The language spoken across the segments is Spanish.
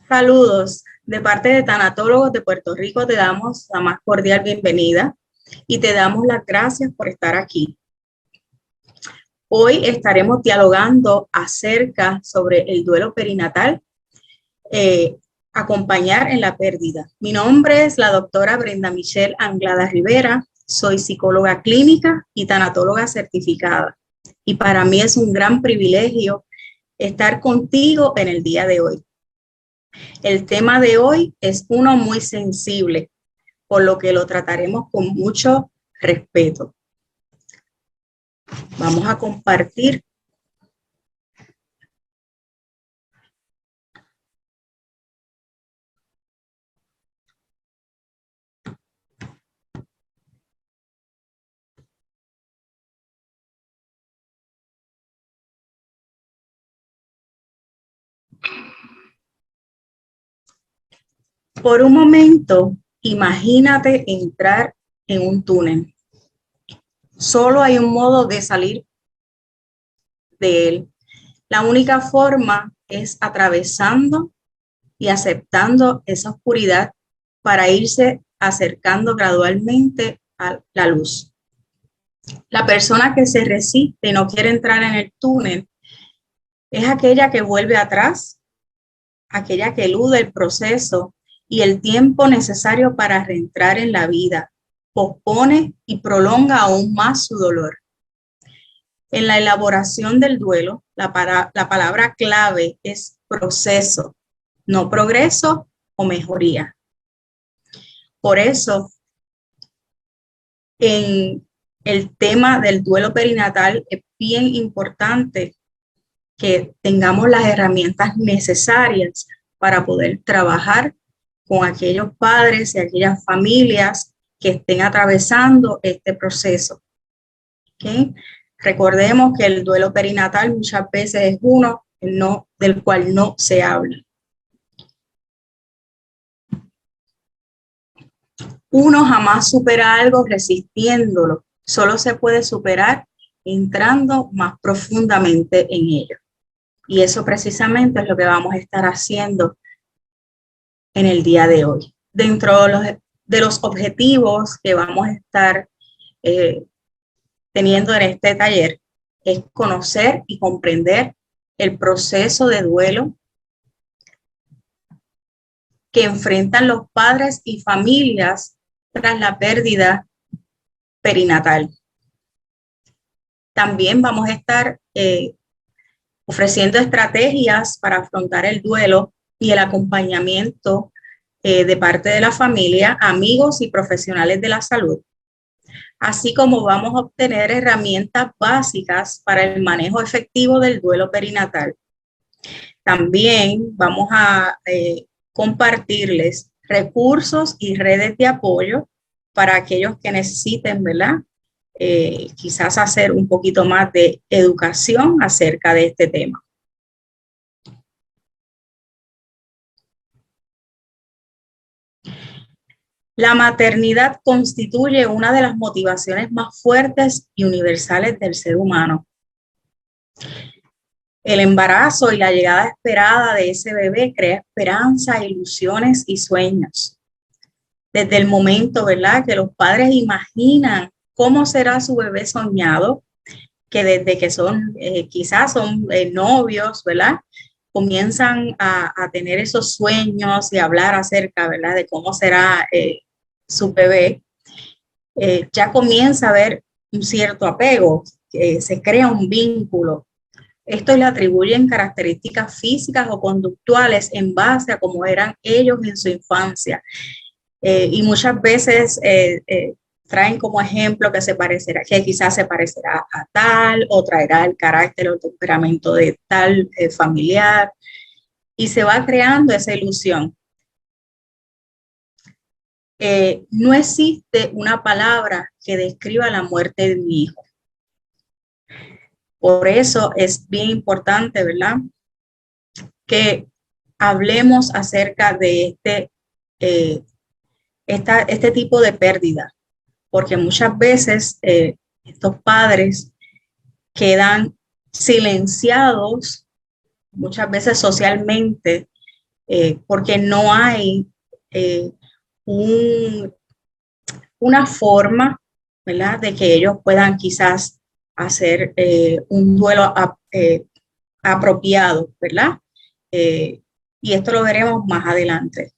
Saludos. De parte de Tanatólogos de Puerto Rico te damos la más cordial bienvenida y te damos las gracias por estar aquí. Hoy estaremos dialogando acerca sobre el duelo perinatal, eh, acompañar en la pérdida. Mi nombre es la doctora Brenda Michelle Anglada Rivera, soy psicóloga clínica y tanatóloga certificada. Y para mí es un gran privilegio estar contigo en el día de hoy. El tema de hoy es uno muy sensible, por lo que lo trataremos con mucho respeto. Vamos a compartir. Por un momento, imagínate entrar en un túnel. Solo hay un modo de salir de él. La única forma es atravesando y aceptando esa oscuridad para irse acercando gradualmente a la luz. La persona que se resiste y no quiere entrar en el túnel es aquella que vuelve atrás, aquella que elude el proceso y el tiempo necesario para reentrar en la vida, pospone y prolonga aún más su dolor. En la elaboración del duelo, la palabra clave es proceso, no progreso o mejoría. Por eso, en el tema del duelo perinatal es bien importante que tengamos las herramientas necesarias para poder trabajar con aquellos padres y aquellas familias que estén atravesando este proceso. ¿Okay? Recordemos que el duelo perinatal muchas veces es uno del cual no se habla. Uno jamás supera algo resistiéndolo, solo se puede superar entrando más profundamente en ello. Y eso precisamente es lo que vamos a estar haciendo en el día de hoy. Dentro de los objetivos que vamos a estar teniendo en este taller es conocer y comprender el proceso de duelo que enfrentan los padres y familias tras la pérdida perinatal. También vamos a estar ofreciendo estrategias para afrontar el duelo y el acompañamiento de parte de la familia, amigos y profesionales de la salud, así como vamos a obtener herramientas básicas para el manejo efectivo del duelo perinatal. También vamos a compartirles recursos y redes de apoyo para aquellos que necesiten, ¿verdad? Quizás hacer un poquito más de educación acerca de este tema. La maternidad constituye una de las motivaciones más fuertes y universales del ser humano. El embarazo y la llegada esperada de ese bebé crea esperanza, ilusiones y sueños. Desde el momento, ¿verdad?, que los padres imaginan cómo será su bebé soñado, que desde que son, quizás son novios, ¿verdad?, comienzan a tener esos sueños y hablar acerca, ¿verdad?, de cómo será su bebé, ya comienza a haber un cierto apego, se crea un vínculo. Esto le atribuyen características físicas o conductuales en base a cómo eran ellos en su infancia. Y muchas veces traen como ejemplo que quizás se parecerá a tal, o traerá el carácter o temperamento de tal familiar, y se va creando esa ilusión. No existe una palabra que describa la muerte de mi hijo. Por eso es bien importante, ¿verdad?, que hablemos acerca de este tipo de pérdida, porque muchas veces estos padres quedan silenciados, muchas veces socialmente, porque no hay una forma, ¿verdad?, de que ellos puedan quizás hacer un duelo apropiado, ¿verdad? Y esto lo veremos más adelante.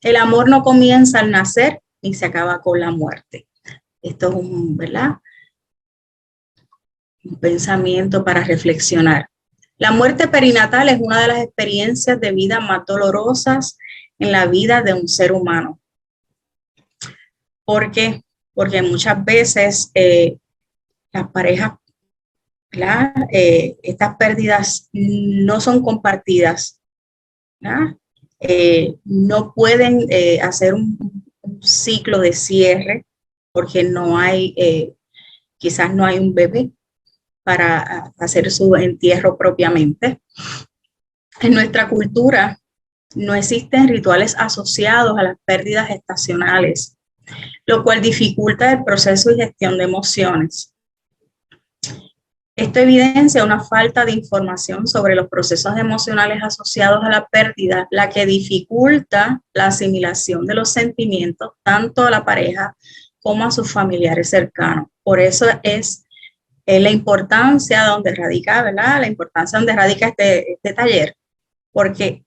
El amor no comienza al nacer ni se acaba con la muerte. Esto es ¿verdad?, un pensamiento para reflexionar. La muerte perinatal es una de las experiencias de vida más dolorosas en la vida de un ser humano. ¿Por qué? Porque muchas veces las parejas, ¿verdad?, estas pérdidas no son compartidas, ¿verdad? No pueden hacer un ciclo de cierre porque no hay, quizás no hay un bebé para hacer su entierro propiamente. En nuestra cultura no existen rituales asociados a las pérdidas gestacionales, lo cual dificulta el proceso y gestión de emociones. Esto evidencia una falta de información sobre los procesos emocionales asociados a la pérdida, la que dificulta la asimilación de los sentimientos tanto a la pareja como a sus familiares cercanos. Por eso es la importancia donde radica, ¿verdad?, la importancia donde radica este taller, porque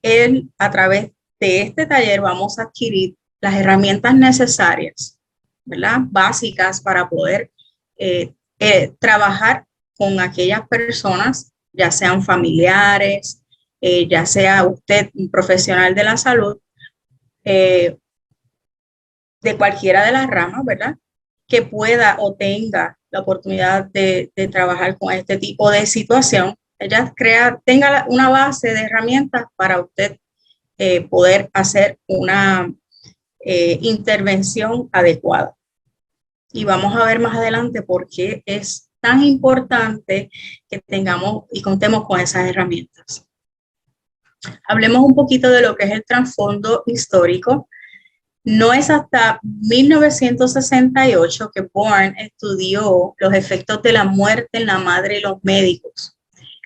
a través de este taller vamos a adquirir las herramientas necesarias, ¿verdad?, básicas para poder trabajar con aquellas personas, ya sean familiares, ya sea usted un profesional de la salud, de cualquiera de las ramas, ¿verdad?, que pueda o tenga la oportunidad de trabajar con este tipo de situación. Ella tenga una base de herramientas para usted poder hacer una intervención adecuada. Y vamos a ver más adelante por qué es tan importante que tengamos y contemos con esas herramientas. Hablemos un poquito de lo que es el trasfondo histórico. No es hasta 1968 que Bourne estudió los efectos de la muerte en la madre y los médicos.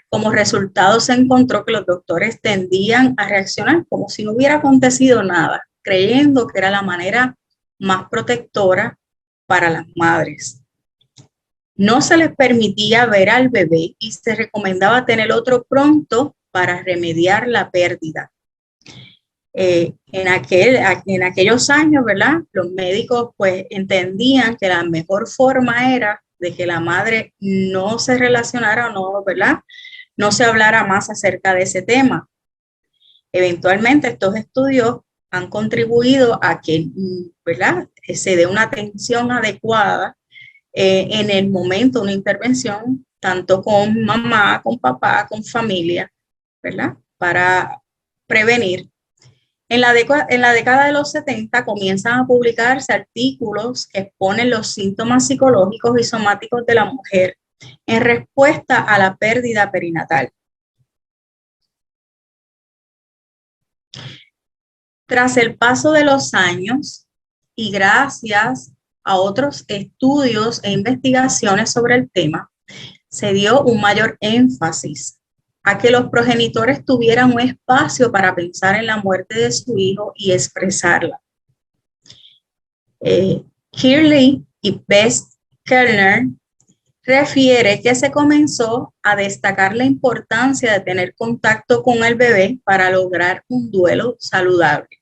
Como resultado se encontró que los doctores tendían a reaccionar como si no hubiera acontecido nada, creyendo que era la manera más protectora para las madres. No se les permitía ver al bebé y se recomendaba tener otro pronto para remediar la pérdida. En aquellos años, ¿verdad?, los médicos pues entendían que la mejor forma era de que la madre no se relacionara o no, ¿verdad?, no se hablara más acerca de ese tema. Eventualmente estos estudios han contribuido a que, ¿verdad?, se dé una atención adecuada en el momento de una intervención, tanto con mamá, con papá, con familia, ¿verdad?, para prevenir. En la década de los 70 comienzan a publicarse artículos que exponen los síntomas psicológicos y somáticos de la mujer en respuesta a la pérdida perinatal. Tras el paso de los años y gracias a otros estudios e investigaciones sobre el tema, se dio un mayor énfasis a que los progenitores tuvieran un espacio para pensar en la muerte de su hijo y expresarla. Kirley y Best Kellner refiere que se comenzó a destacar la importancia de tener contacto con el bebé para lograr un duelo saludable.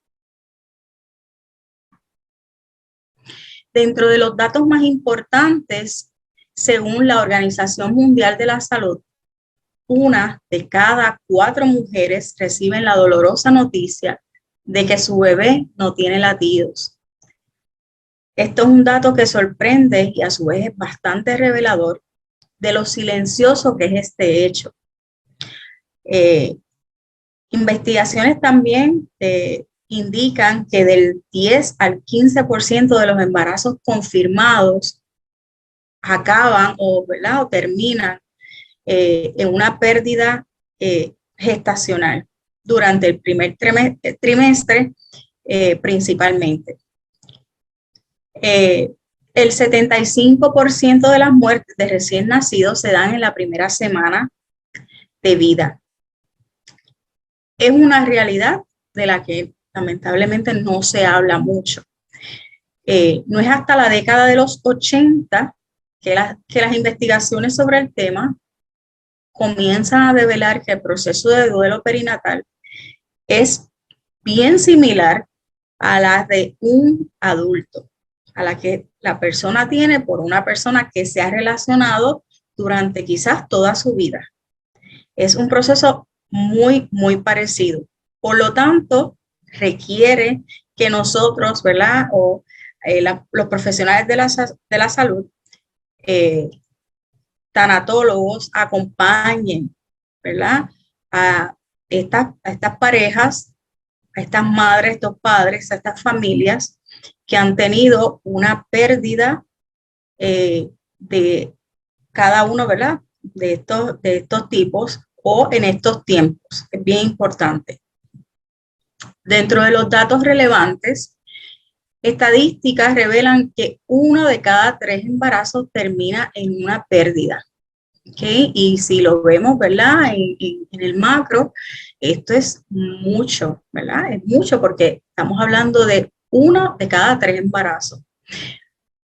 Dentro de los datos más importantes, según la Organización Mundial de la Salud, 1 de cada 4 mujeres reciben la dolorosa noticia de que su bebé no tiene latidos. Esto es un dato que sorprende y a su vez es bastante revelador de lo silencioso que es este hecho. Investigaciones también indican que del 10 al 15% de los embarazos confirmados acaban ¿verdad?, o terminan en una pérdida gestacional durante el primer trimestre principalmente. El 75% de las muertes de recién nacidos se dan en la primera semana de vida. Es una realidad de la que lamentablemente no se habla mucho. No es hasta la década de los 80 que las investigaciones sobre el tema comienzan a develar que el proceso de duelo perinatal es bien similar a la de un adulto, a la que la persona tiene por una persona que se ha relacionado durante quizás toda su vida. Es un proceso muy, muy parecido. Por lo tanto, requiere que nosotros, ¿verdad? O los profesionales de la salud, tanatólogos, acompañen, ¿verdad? A estas parejas, a estas madres, estos padres, a estas familias que han tenido una pérdida de cada uno, ¿verdad? De estos tipos o en estos tiempos. Es bien importante. Dentro de los datos relevantes, estadísticas revelan que 1 de cada 3 embarazos termina en una pérdida. ¿Okay? Y si lo vemos, ¿verdad? En el macro, esto es mucho, ¿verdad? Es mucho porque estamos hablando de 1 de cada 3 embarazos.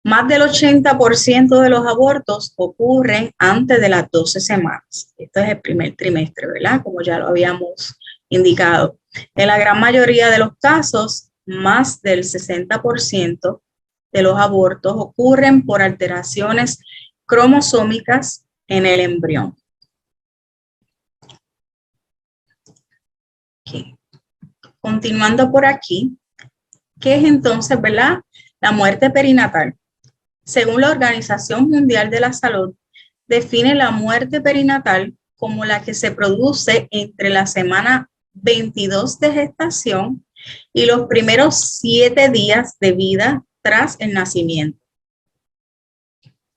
Más del 80% de los abortos ocurren antes de las 12 semanas. Esto es el primer trimestre, ¿verdad? Como ya lo habíamos indicado. En la gran mayoría de los casos, más del 60% de los abortos ocurren por alteraciones cromosómicas en el embrión. Okay. Continuando por aquí, ¿qué es entonces, verdad? La muerte perinatal. Según la Organización Mundial de la Salud, define la muerte perinatal como la que se produce entre la semana 22 de gestación y los primeros 7 días de vida tras el nacimiento.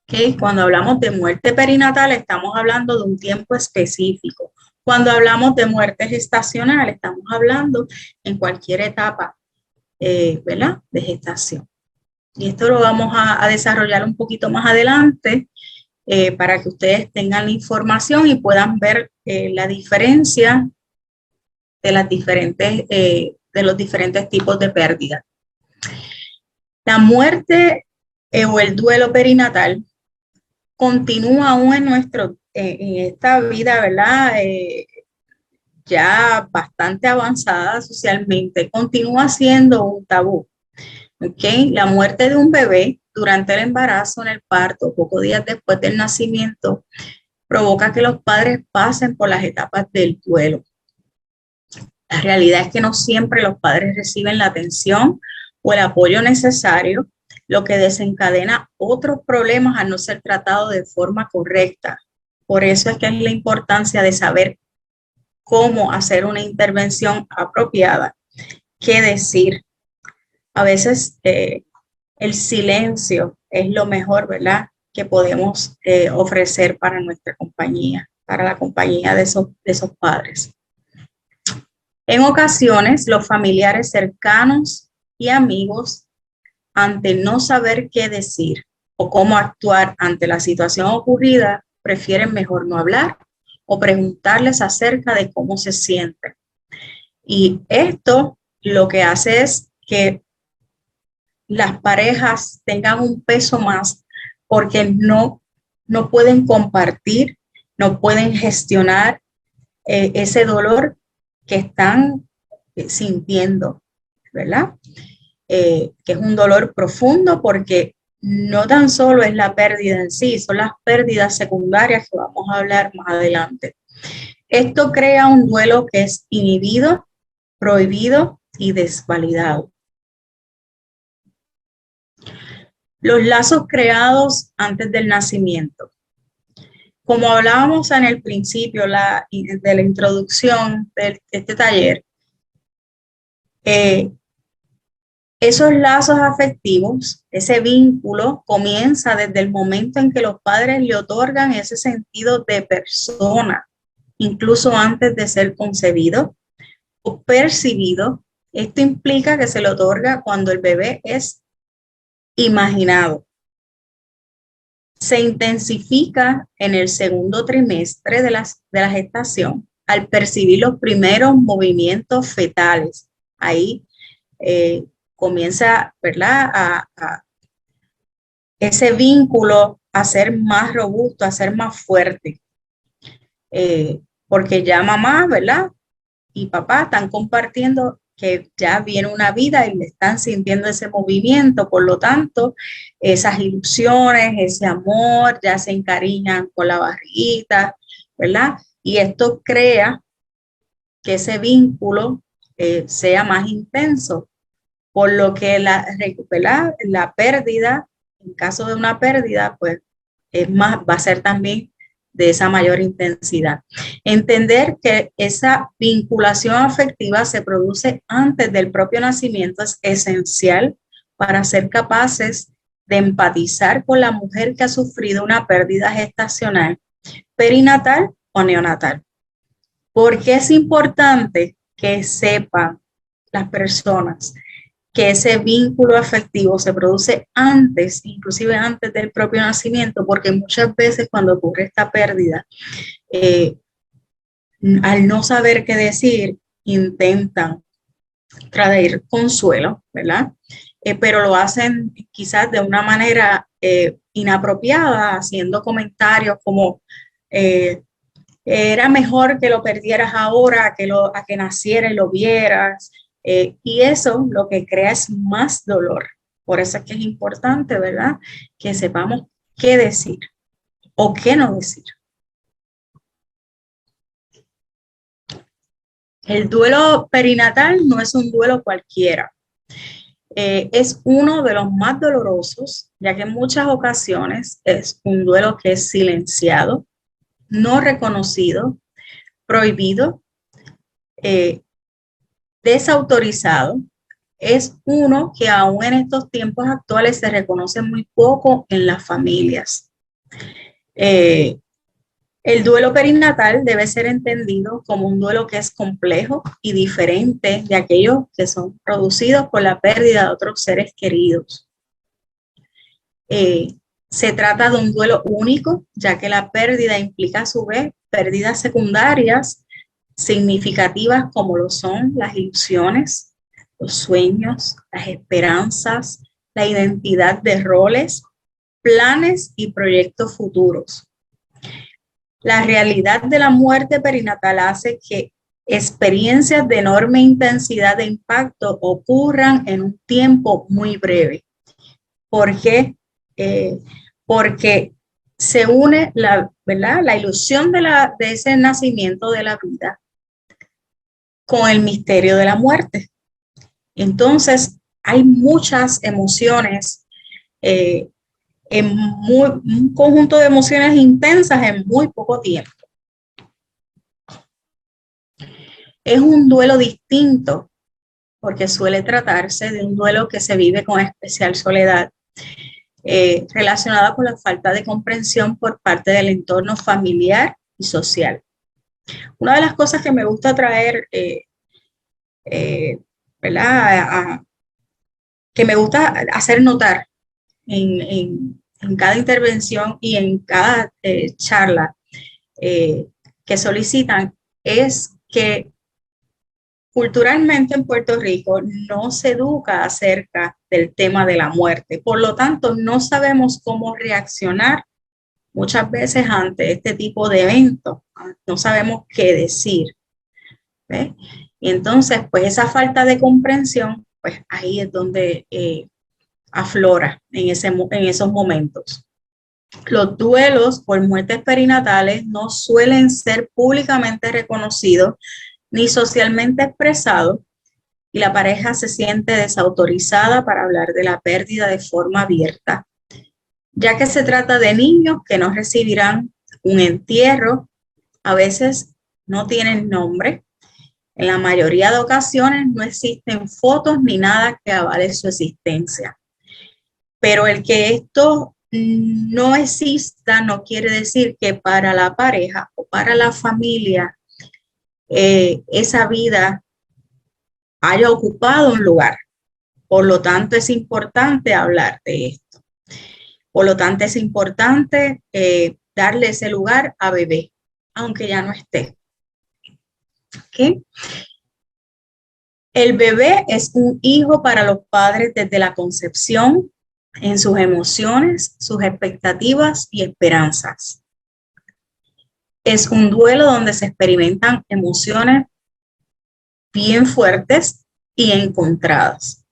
¿Okay? Cuando hablamos de muerte perinatal, estamos hablando de un tiempo específico. Cuando hablamos de muerte gestacional, estamos hablando en cualquier etapa, ¿verdad? De gestación. Y esto lo vamos a desarrollar un poquito más adelante para que ustedes tengan la información y puedan ver la diferencia de los diferentes tipos de pérdida. La muerte o el duelo perinatal continúa aún en esta vida, ¿verdad? Ya bastante avanzada socialmente, continúa siendo un tabú. ¿Okay? La muerte de un bebé durante el embarazo, en el parto, pocos días después del nacimiento, provoca que los padres pasen por las etapas del duelo. La realidad es que no siempre los padres reciben la atención o el apoyo necesario, lo que desencadena otros problemas al no ser tratado de forma correcta. Por eso es que es la importancia de saber cómo hacer una intervención apropiada, qué decir. A veces el silencio es lo mejor, ¿verdad?, que podemos ofrecer para nuestra compañía, para la compañía de esos padres. En ocasiones, los familiares cercanos y amigos, ante no saber qué decir o cómo actuar ante la situación ocurrida, prefieren mejor no hablar o preguntarles acerca de cómo se sienten. Y esto lo que hace es que las parejas tengan un peso más porque no pueden compartir, no pueden gestionar ese dolor que están sintiendo, ¿verdad? Que es un dolor profundo porque no tan solo es la pérdida en sí, son las pérdidas secundarias que vamos a hablar más adelante. Esto crea un duelo que es inhibido, prohibido y desvalidado. Los lazos creados antes del nacimiento. Como hablábamos en el principio de la introducción de este taller, esos lazos afectivos, ese vínculo comienza desde el momento en que los padres le otorgan ese sentido de persona, incluso antes de ser concebido o percibido. Esto implica que se le otorga cuando el bebé es imaginado. Se intensifica en el segundo trimestre de la gestación al percibir los primeros movimientos fetales, ahí comienza, ¿verdad? Ese vínculo a ser más robusto, a ser más fuerte, porque ya mamá, ¿verdad? Y papá están compartiendo que ya viene una vida y le están sintiendo ese movimiento, por lo tanto, esas ilusiones, ese amor, ya se encariñan con la barriguita, ¿verdad? Y esto crea que ese vínculo sea más intenso, por lo que ¿verdad? La pérdida, en caso de una pérdida, pues es más, va a ser también de esa mayor intensidad. Entender que esa vinculación afectiva se produce antes del propio nacimiento es esencial para ser capaces de empatizar con la mujer que ha sufrido una pérdida gestacional, perinatal o neonatal. Porque es importante que sepan las personas que ese vínculo afectivo se produce antes, inclusive antes del propio nacimiento, porque muchas veces cuando ocurre esta pérdida, al no saber qué decir, intentan traer consuelo, ¿verdad? Pero lo hacen quizás de una manera inapropiada, haciendo comentarios como era mejor que lo perdieras ahora, a que naciera y lo vieras. Y eso lo que crea es más dolor. Por eso es que es importante, ¿verdad? Que sepamos qué decir o qué no decir. El duelo perinatal no es un duelo cualquiera. Es uno de los más dolorosos, ya que en muchas ocasiones es un duelo que es silenciado, no reconocido, prohibido, eh, desautorizado. Es uno que aún en estos tiempos actuales se reconoce muy poco en las familias. Eh, el duelo perinatal debe ser entendido como un duelo que es complejo y diferente de aquellos que son producidos por la pérdida de otros seres queridos. Se trata de un duelo único, ya que la pérdida implica a su vez pérdidas secundarias significativas como lo son las ilusiones, los sueños, las esperanzas, la identidad de roles, planes y proyectos futuros. La realidad de la muerte perinatal hace que experiencias de enorme intensidad de impacto ocurran en un tiempo muy breve. ¿Por qué? Porque se une ¿verdad? La ilusión de ese nacimiento de la vida con el misterio de la muerte. Entonces, hay muchas emociones, un conjunto de emociones intensas en muy poco tiempo. Es un duelo distinto porque suele tratarse de un duelo que se vive con especial soledad, relacionada con la falta de comprensión por parte del entorno familiar y social. Una de las cosas que me gusta traer, ¿verdad? Que me gusta hacer notar en cada intervención y en cada charla que solicitan es que culturalmente en Puerto Rico no se educa acerca del tema de la muerte. Por lo tanto, no sabemos cómo reaccionar muchas veces ante este tipo de eventos. No sabemos qué decir. ¿Ves? Y entonces, pues esa falta de comprensión, pues ahí es donde aflora en esos momentos. Los duelos por muertes perinatales no suelen ser públicamente reconocidos ni socialmente expresados y la pareja se siente desautorizada para hablar de la pérdida de forma abierta, ya que se trata de niños que no recibirán un entierro, a veces no tienen nombre. En la mayoría de ocasiones no existen fotos ni nada que avale su existencia. Pero el que esto no exista no quiere decir que para la pareja o para la familia esa vida haya ocupado un lugar. Por lo tanto, es importante hablar de esto. Por lo tanto, es importante darle ese lugar a bebé, aunque ya no esté. ¿Okay? El bebé es un hijo para los padres desde la concepción, en sus emociones, sus expectativas y esperanzas. Es un duelo donde se experimentan emociones bien fuertes y encontradas.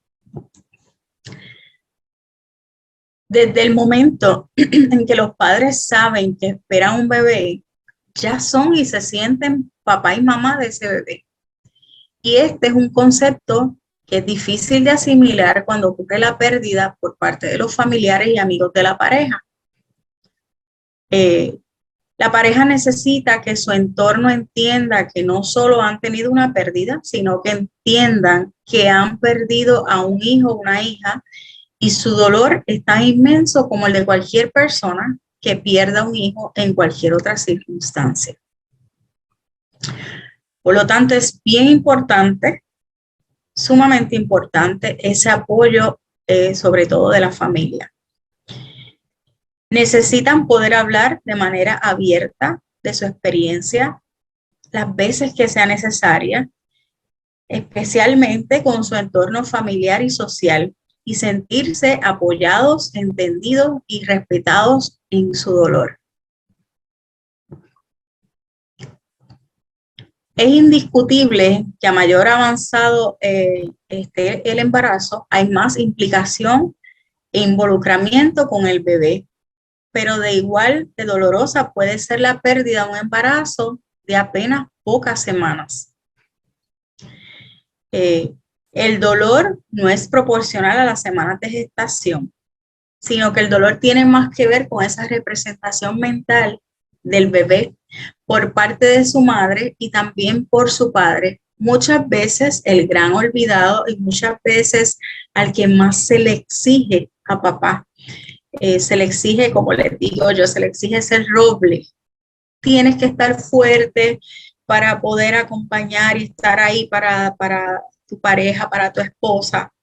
Desde el momento en que los padres saben que esperan un bebé, ya son y se sienten papá y mamá de ese bebé. Y este es un concepto que es difícil de asimilar cuando ocurre la pérdida por parte de los familiares y amigos de la pareja. La pareja necesita que su entorno entienda que no solo han tenido una pérdida, sino que entiendan que han perdido a un hijo o una hija y su dolor es tan inmenso como el de cualquier persona que pierda un hijo en cualquier otra circunstancia. Por lo tanto, es bien importante, sumamente importante, ese apoyo, sobre todo de la familia. Necesitan poder hablar de manera abierta de su experiencia las veces que sea necesaria, especialmente con su entorno familiar y social, y sentirse apoyados, entendidos y respetados en su dolor. Es indiscutible que a mayor avanzado esté el embarazo, hay más implicación e involucramiento con el bebé, pero de igual de dolorosa puede ser la pérdida de un embarazo de apenas pocas semanas. El dolor no es proporcional a las semanas de gestación, sino que el dolor tiene más que ver con esa representación mental del bebé por parte de su madre y también por su padre. Muchas veces el gran olvidado y muchas veces al que más se le exige a papá. Se le exige, como les digo yo, se le exige ser roble. Tienes que estar fuerte para poder acompañar y estar ahí para tu pareja, para tu esposa.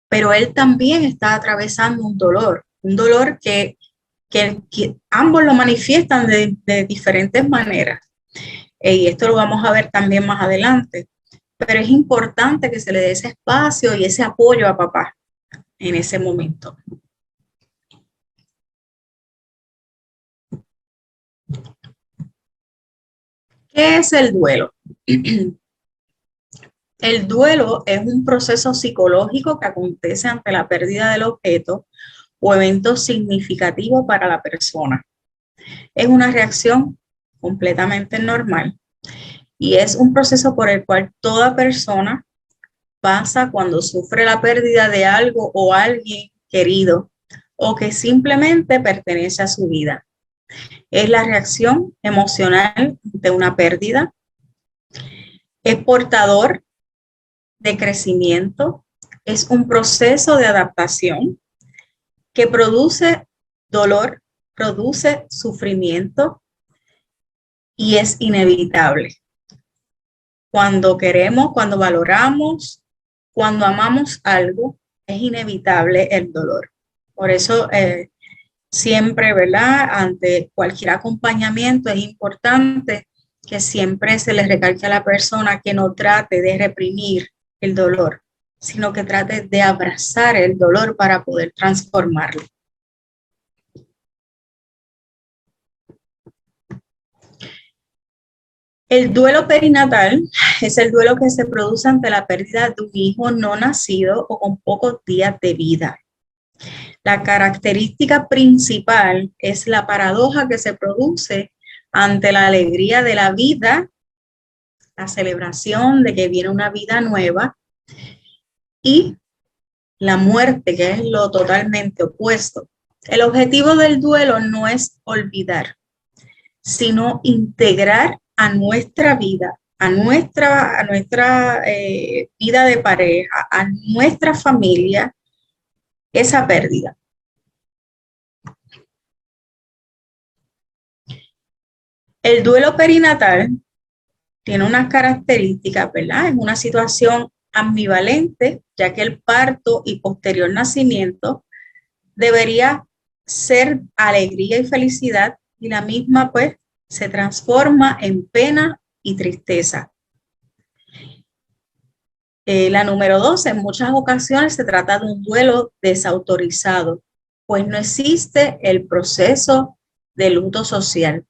Pero él también está atravesando un dolor que ambos lo manifiestan de diferentes maneras. Y esto lo vamos a ver también más adelante. Pero es importante que se le dé ese espacio y ese apoyo a papá en ese momento. ¿Qué es el duelo? El duelo es un proceso psicológico que acontece ante la pérdida del objeto o evento significativo para la persona. Es una reacción completamente normal y es un proceso por el cual toda persona pasa cuando sufre la pérdida de algo o alguien querido o que simplemente pertenece a su vida. Es la reacción emocional de una pérdida. Es portador de crecimiento. Es un proceso de adaptación que produce dolor, produce sufrimiento y es inevitable. Cuando queremos, cuando valoramos, cuando amamos algo, es inevitable el dolor. Por eso siempre, ¿verdad? Ante cualquier acompañamiento es importante que siempre se le recalque a la persona que no trate de reprimir el dolor, sino que trate de abrazar el dolor para poder transformarlo. El duelo perinatal es el duelo que se produce ante la pérdida de un hijo no nacido o con pocos días de vida. La característica principal es la paradoja que se produce ante la alegría de la vida, la celebración de que viene una vida nueva, y la muerte, que es lo totalmente opuesto. El objetivo del duelo no es olvidar, sino integrar a nuestra vida, a nuestra vida de pareja, a nuestra familia, esa pérdida. El duelo perinatal tiene unas características, ¿verdad? Es una situación ambivalente, ya que el parto y posterior nacimiento debería ser alegría y felicidad, y la misma pues se transforma en pena y tristeza. La número 2, en muchas ocasiones se trata de un duelo desautorizado, pues no existe el proceso de luto social.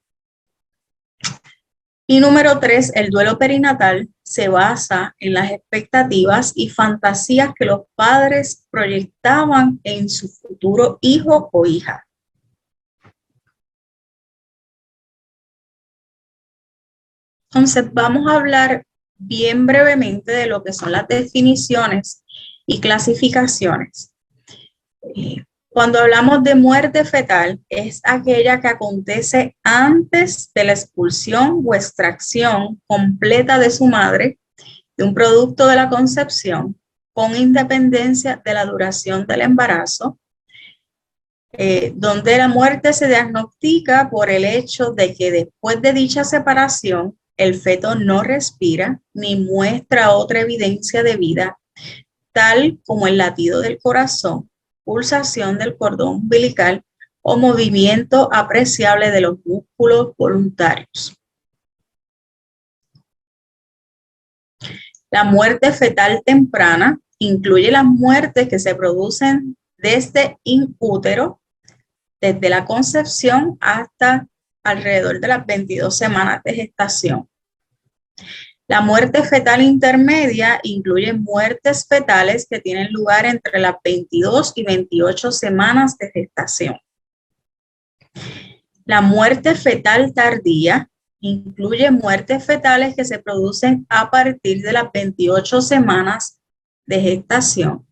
Y número 3, el duelo perinatal se basa en las expectativas y fantasías que los padres proyectaban en su futuro hijo o hija. Entonces, vamos a hablar bien brevemente de lo que son las definiciones y clasificaciones. Cuando hablamos de muerte fetal, es aquella que acontece antes de la expulsión o extracción completa de su madre, de un producto de la concepción, con independencia de la duración del embarazo, donde la muerte se diagnostica por el hecho de que después de dicha separación, el feto no respira ni muestra otra evidencia de vida, tal como el latido del corazón, pulsación del cordón umbilical o movimiento apreciable de los músculos voluntarios. La muerte fetal temprana incluye las muertes que se producen desde in útero, desde la concepción hasta alrededor de las 22 semanas de gestación. La muerte fetal intermedia incluye muertes fetales que tienen lugar entre las 22 y 28 semanas de gestación. La muerte fetal tardía incluye muertes fetales que se producen a partir de las 28 semanas de gestación.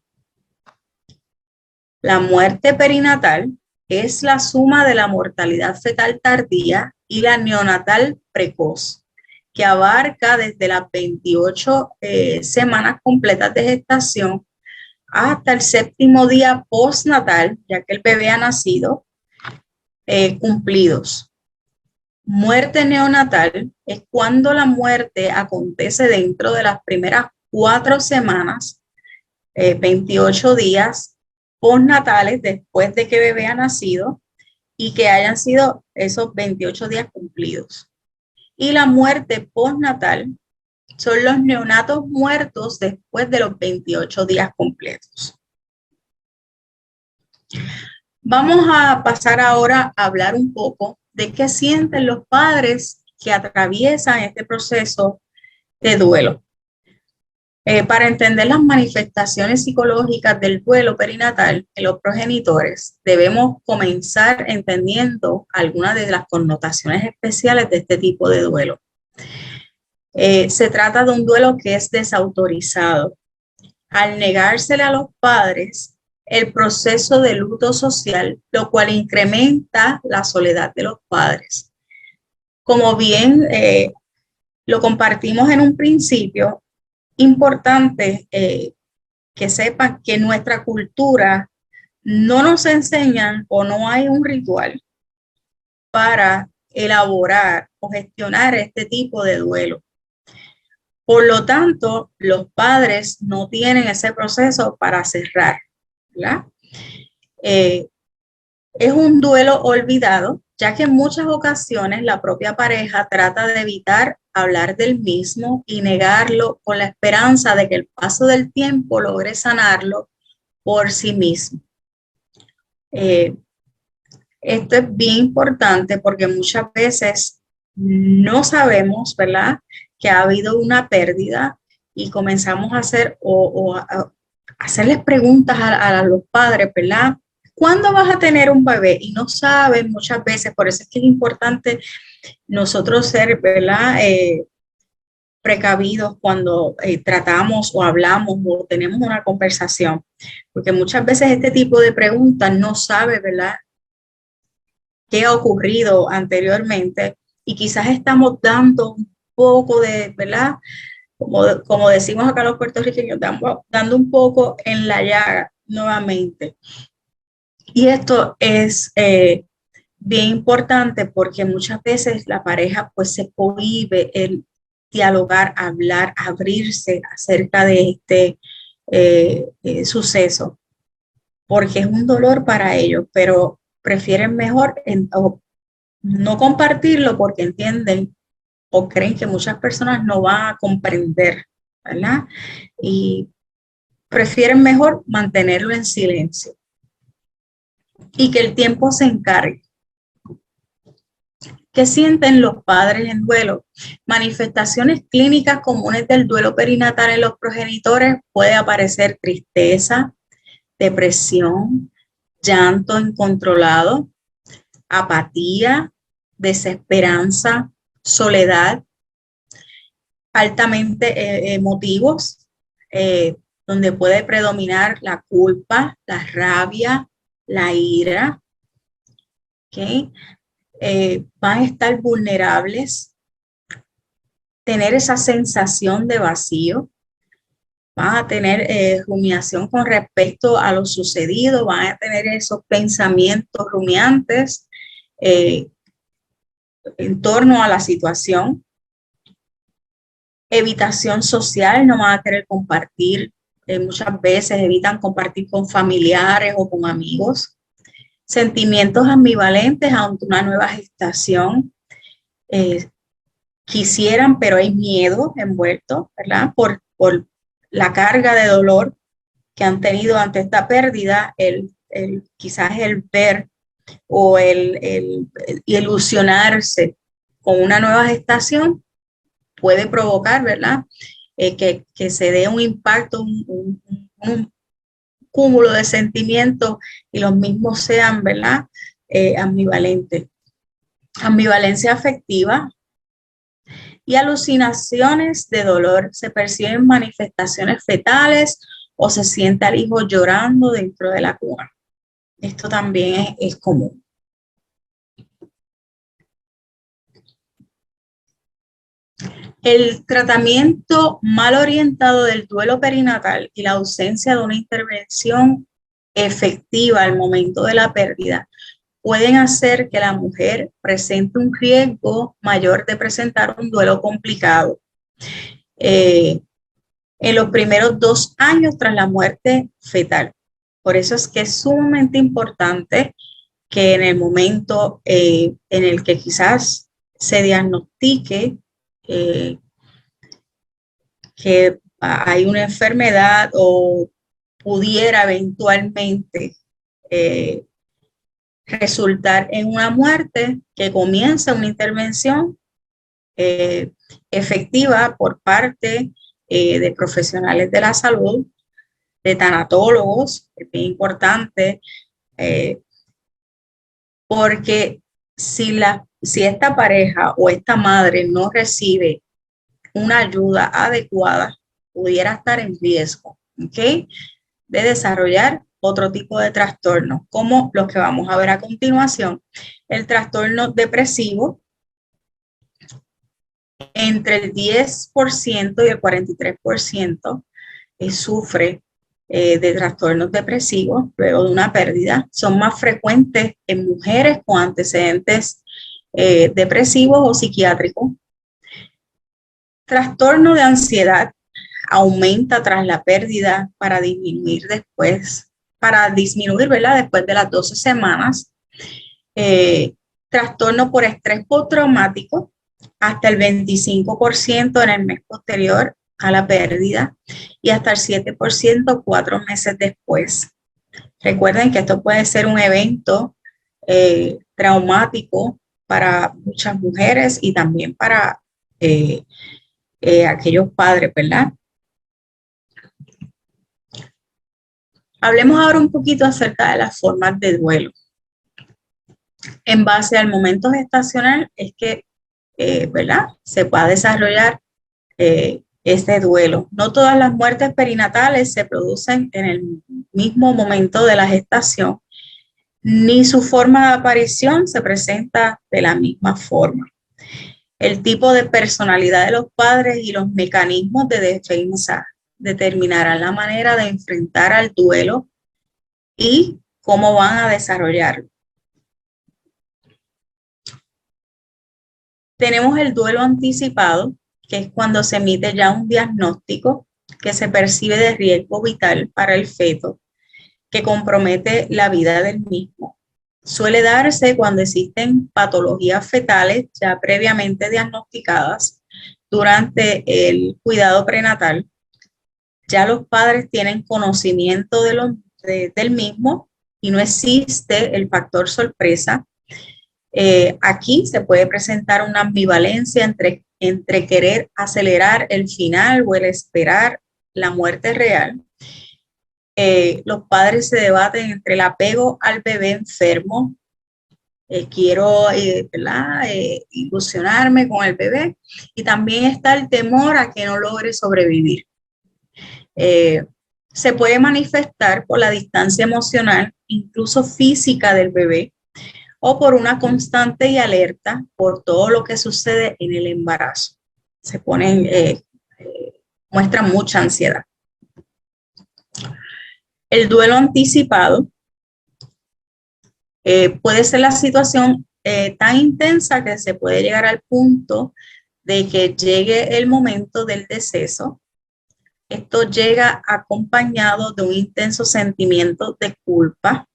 La muerte perinatal es la suma de la mortalidad fetal tardía y la neonatal precoz, que abarca desde las 28 semanas completas de gestación hasta el 7º día postnatal, ya que el bebé ha nacido, cumplidos. Muerte neonatal es cuando la muerte acontece dentro de las primeras 4 semanas, 28 días postnatales después de que el bebé ha nacido y que hayan sido esos 28 días cumplidos. Y la muerte postnatal son los neonatos muertos después de los 28 días completos. Vamos a pasar ahora a hablar un poco de qué sienten los padres que atraviesan este proceso de duelo. Para entender las manifestaciones psicológicas del duelo perinatal en los progenitores, debemos comenzar entendiendo algunas de las connotaciones especiales de este tipo de duelo. Se trata de un duelo que es desautorizado. Al negársele a los padres el proceso de luto social, lo cual incrementa la soledad de los padres. Como bien lo compartimos en un principio, importante que sepan que nuestra cultura no nos enseñan o no hay un ritual para elaborar o gestionar este tipo de duelo. Por lo tanto, los padres no tienen ese proceso para cerrar, ¿verdad? Es un duelo olvidado, ya que en muchas ocasiones la propia pareja trata de evitar hablar del mismo y negarlo con la esperanza de que el paso del tiempo logre sanarlo por sí mismo. Esto es bien importante porque muchas veces no sabemos, ¿verdad?, que ha habido una pérdida y comenzamos a hacer a hacerles preguntas a los padres, ¿verdad? ¿Cuándo vas a tener un bebé? Y no saben muchas veces, por eso es que es importante nosotros ser, ¿verdad?, precavidos cuando tratamos o hablamos o tenemos una conversación, porque muchas veces este tipo de preguntas no sabe, ¿verdad?, qué ha ocurrido anteriormente y quizás estamos dando un poco de, ¿verdad?, como decimos acá los puertorriqueños, dando un poco en la llaga nuevamente. Y esto es bien importante porque muchas veces la pareja pues se cohíbe en dialogar, hablar, abrirse acerca de este suceso, porque es un dolor para ellos, pero prefieren mejor no compartirlo porque entienden o creen que muchas personas no van a comprender ¿verdad? Y prefieren mejor mantenerlo en silencio y que el tiempo se encargue. ¿Qué sienten los padres en duelo? Manifestaciones clínicas comunes del duelo perinatal en los progenitores puede aparecer tristeza, depresión, llanto incontrolado, apatía, desesperanza, soledad, altamente emotivos, donde puede predominar la culpa, la rabia, la ira, ¿ok? Van a estar vulnerables, tener esa sensación de vacío, van a tener rumiación con respecto a lo sucedido, van a tener esos pensamientos rumiantes en torno a la situación. Evitación social, no van a querer compartir, muchas veces evitan compartir con familiares o con amigos. Sentimientos ambivalentes ante una nueva gestación. Quisieran, pero hay miedo envuelto, ¿verdad? Por la carga de dolor que han tenido ante esta pérdida, quizás el ver o el ilusionarse con una nueva gestación puede provocar, ¿verdad? Que se dé un impacto, un cúmulo de sentimientos y los mismos sean, ¿verdad? Ambivalentes. Ambivalencia afectiva y alucinaciones de dolor. Se perciben manifestaciones fetales o se siente al hijo llorando dentro de la cuna. Esto también es común. El tratamiento mal orientado del duelo perinatal y la ausencia de una intervención efectiva al momento de la pérdida pueden hacer que la mujer presente un riesgo mayor de presentar un duelo complicado. En los primeros 2 años tras la muerte fetal. Por eso es que es sumamente importante que en el momento en el que quizás se diagnostique que hay una enfermedad o pudiera eventualmente resultar en una muerte, que comience una intervención efectiva por parte de profesionales de la salud, de tanatólogos, es bien importante, porque si esta pareja o esta madre no recibe una ayuda adecuada, pudiera estar en riesgo, ¿ok? De desarrollar otro tipo de trastornos, como los que vamos a ver a continuación. El trastorno depresivo, entre el 10% y el 43% sufre de trastornos depresivos luego de una pérdida. Son más frecuentes en mujeres con antecedentes depresivos o psiquiátricos. Trastorno de ansiedad aumenta tras la pérdida para disminuir, ¿verdad? Después de las 12 semanas. Trastorno por estrés postraumático, hasta el 25% en el mes posterior a la pérdida y hasta el 7% 4 meses después. Recuerden que esto puede ser un evento traumático para muchas mujeres y también para aquellos padres, ¿verdad? Hablemos ahora un poquito acerca de las formas de duelo. En base al momento gestacional es que, ¿verdad? Se puede desarrollar este duelo. No todas las muertes perinatales se producen en el mismo momento de la gestación, ni su forma de aparición se presenta de la misma forma. El tipo de personalidad de los padres y los mecanismos de defensa determinarán la manera de enfrentar al duelo y cómo van a desarrollarlo. Tenemos el duelo anticipado, que es cuando se emite ya un diagnóstico que se percibe de riesgo vital para el feto, que compromete la vida del mismo. Suele darse cuando existen patologías fetales ya previamente diagnosticadas durante el cuidado prenatal, ya los padres tienen conocimiento del mismo y no existe el factor sorpresa. Aquí se puede presentar una ambivalencia entre querer acelerar el final o el esperar la muerte real. Los padres se debaten entre el apego al bebé enfermo, quiero ilusionarme con el bebé, y también está el temor a que no logre sobrevivir. Se puede manifestar por la distancia emocional, incluso física del bebé, o por una constante y alerta por todo lo que sucede en el embarazo. Se ponen, muestran mucha ansiedad. El duelo anticipado puede ser la situación tan intensa que se puede llegar al punto de que llegue el momento del deceso. Esto llega acompañado de un intenso sentimiento de culpa.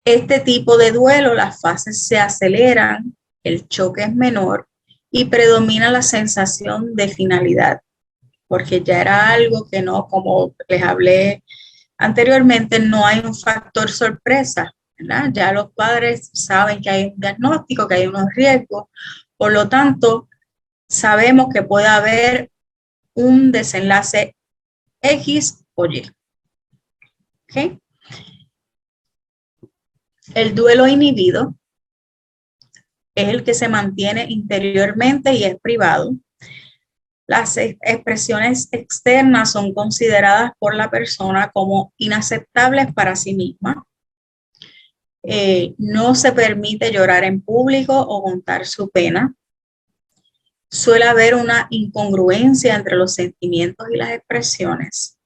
Este tipo de duelo, las fases se aceleran, el choque es menor y predomina la sensación de finalidad, porque ya era algo que no, como les hablé anteriormente, no hay un factor sorpresa, ¿verdad? Ya los padres saben que hay un diagnóstico, que hay unos riesgos, por lo tanto, sabemos que puede haber un desenlace X o Y. ¿Okay? El duelo inhibido es el que se mantiene interiormente y es privado. Las expresiones externas son consideradas por la persona como inaceptables para sí misma. No se permite llorar en público o contar su pena. Suele haber una incongruencia entre los sentimientos y las expresiones.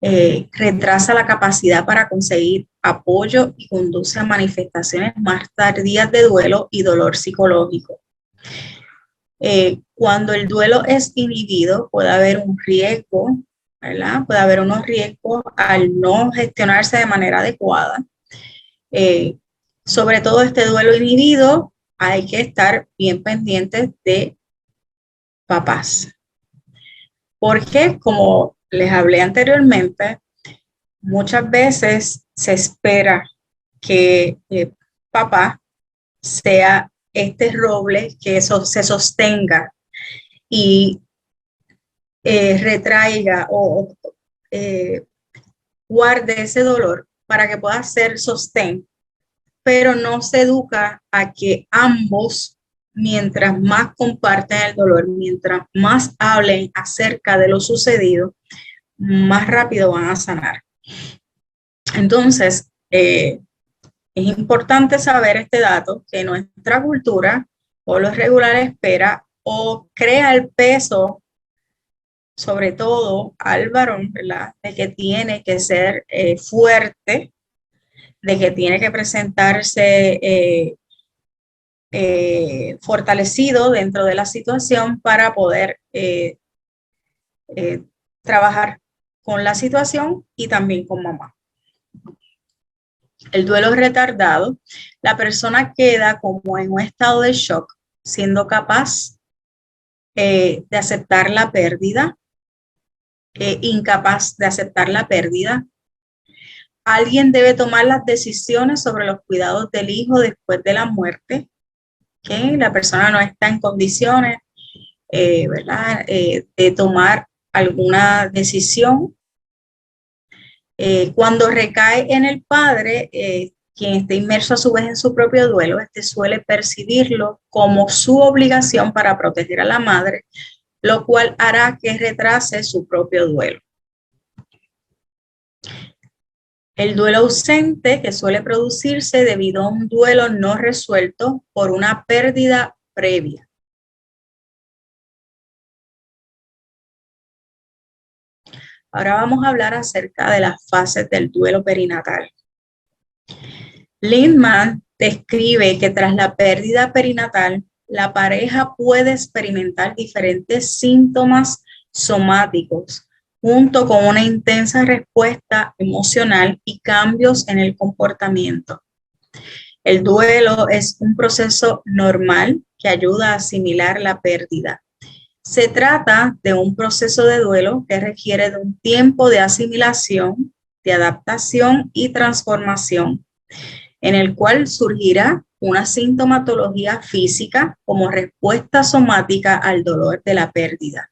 Retrasa la capacidad para conseguir apoyo y conduce a manifestaciones más tardías de duelo y dolor psicológico. Cuando el duelo es inhibido, puede haber un riesgo, ¿verdad? Puede haber unos riesgos al no gestionarse de manera adecuada. Sobre todo este duelo inhibido, hay que estar bien pendientes de papás. Porque, como les hablé anteriormente, muchas veces se espera que papá sea este roble que eso se sostenga y retraiga o guarde ese dolor para que pueda ser sostén, pero no se educa a que ambos, mientras más comparten el dolor, mientras más hablen acerca de lo sucedido, más rápido van a sanar. Entonces, es importante saber este dato, que nuestra cultura por lo regular espera o crea el peso, sobre todo al varón, ¿verdad? De que tiene que ser fuerte, de que tiene que presentarse fortalecido dentro de la situación para poder trabajar con la situación y también con mamá. El duelo retardado, la persona queda como en un estado de shock, siendo capaz de aceptar la pérdida, incapaz de aceptar la pérdida. Alguien debe tomar las decisiones sobre los cuidados del hijo después de la muerte. ¿Okay? La persona no está en condiciones, ¿verdad? De tomar alguna decisión. Cuando recae en el padre, quien esté inmerso a su vez en su propio duelo, suele percibirlo como su obligación para proteger a la madre, lo cual hará que retrase su propio duelo. El duelo ausente, que suele producirse debido a un duelo no resuelto por una pérdida previa. Ahora vamos a hablar acerca de las fases del duelo perinatal. Lindman describe que tras la pérdida perinatal, la pareja puede experimentar diferentes síntomas somáticos, junto con una intensa respuesta emocional y cambios en el comportamiento. El duelo es un proceso normal que ayuda a asimilar la pérdida. Se trata de un proceso de duelo que requiere de un tiempo de asimilación, de adaptación y transformación, en el cual surgirá una sintomatología física como respuesta somática al dolor de la pérdida.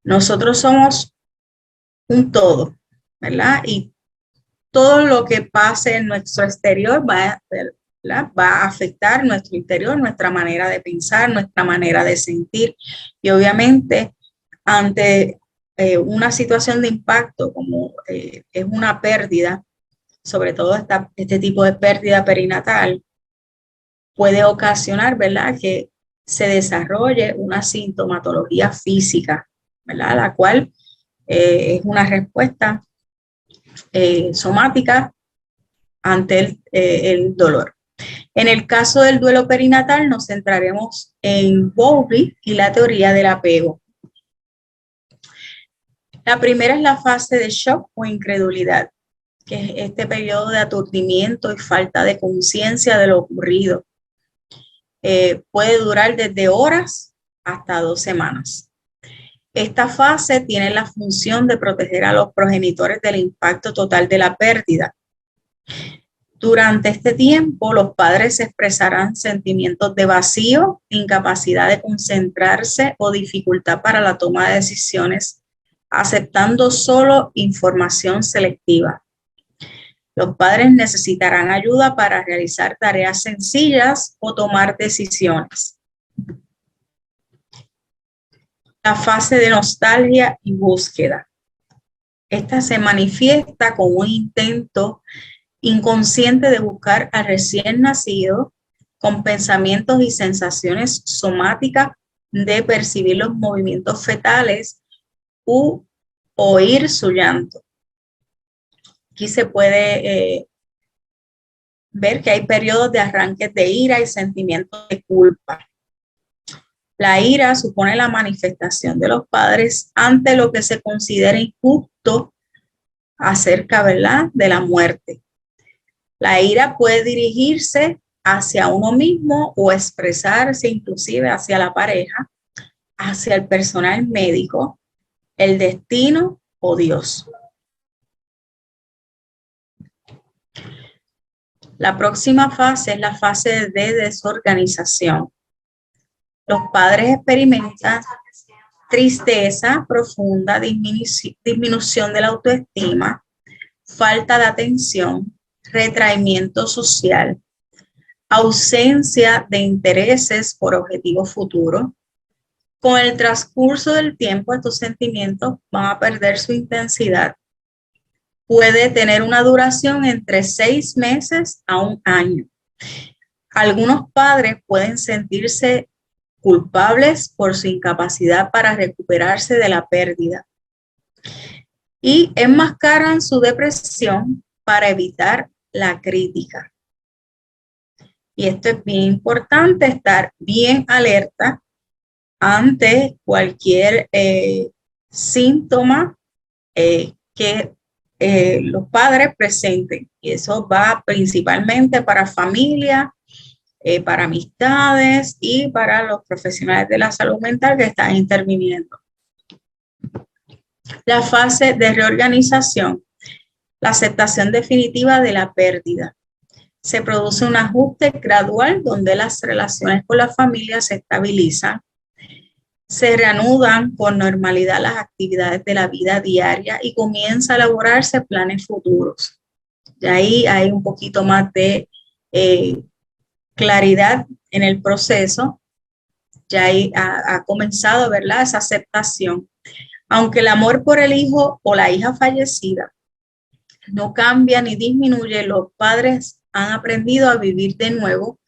Nosotros somos un todo, ¿verdad? Y todo lo que pase en nuestro exterior va a afectar nuestro interior, nuestra manera de pensar, nuestra manera de sentir. Y obviamente, ante una situación de impacto como es una pérdida, sobre todo este tipo de pérdida perinatal, puede ocasionar, ¿verdad?, que se desarrolle una sintomatología física, ¿verdad?, la cual es una respuesta somática ante el dolor. En el caso del duelo perinatal nos centraremos en Bowlby y la teoría del apego. La primera es la fase de shock o incredulidad, que es este periodo de aturdimiento y falta de conciencia de lo ocurrido. Puede durar desde horas hasta 2 semanas. Esta fase tiene la función de proteger a los progenitores del impacto total de la pérdida. Durante este tiempo, los padres expresarán sentimientos de vacío, incapacidad de concentrarse o dificultad para la toma de decisiones, aceptando solo información selectiva. Los padres necesitarán ayuda para realizar tareas sencillas o tomar decisiones. La fase de nostalgia y búsqueda. Esta se manifiesta como un intento inconsciente de buscar al recién nacido con pensamientos y sensaciones somáticas de percibir los movimientos fetales u oír su llanto. Aquí se puede ver que hay periodos de arranques de ira y sentimientos de culpa. La ira supone la manifestación de los padres ante lo que se considera injusto acerca, ¿verdad?, de la muerte. La ira puede dirigirse hacia uno mismo o expresarse inclusive hacia la pareja, hacia el personal médico, el destino o Dios. La próxima fase es la fase de desorganización. Los padres experimentan tristeza profunda, disminución de la autoestima, falta de atención, retraimiento social, ausencia de intereses por objetivos futuros. Con el transcurso del tiempo, estos sentimientos van a perder su intensidad. Puede tener una duración entre 6 meses a 1 año. Algunos padres pueden sentirse culpables por su incapacidad para recuperarse de la pérdida y enmascaran su depresión para evitar la crítica. Y esto es bien importante, estar bien alerta ante cualquier síntoma que los padres presenten. Y eso va principalmente para familia, para amistades y para los profesionales de la salud mental que están interviniendo. La fase de reorganización, la aceptación definitiva de la pérdida. Se produce un ajuste gradual donde las relaciones con la familia se estabilizan, se reanudan con normalidad las actividades de la vida diaria y comienza a elaborarse planes futuros. Y ahí hay un poquito más de claridad en el proceso, ya ha comenzado, ¿verdad?, esa aceptación. Aunque el amor por el hijo o la hija fallecida no cambia ni disminuye, los padres han aprendido a vivir de nuevo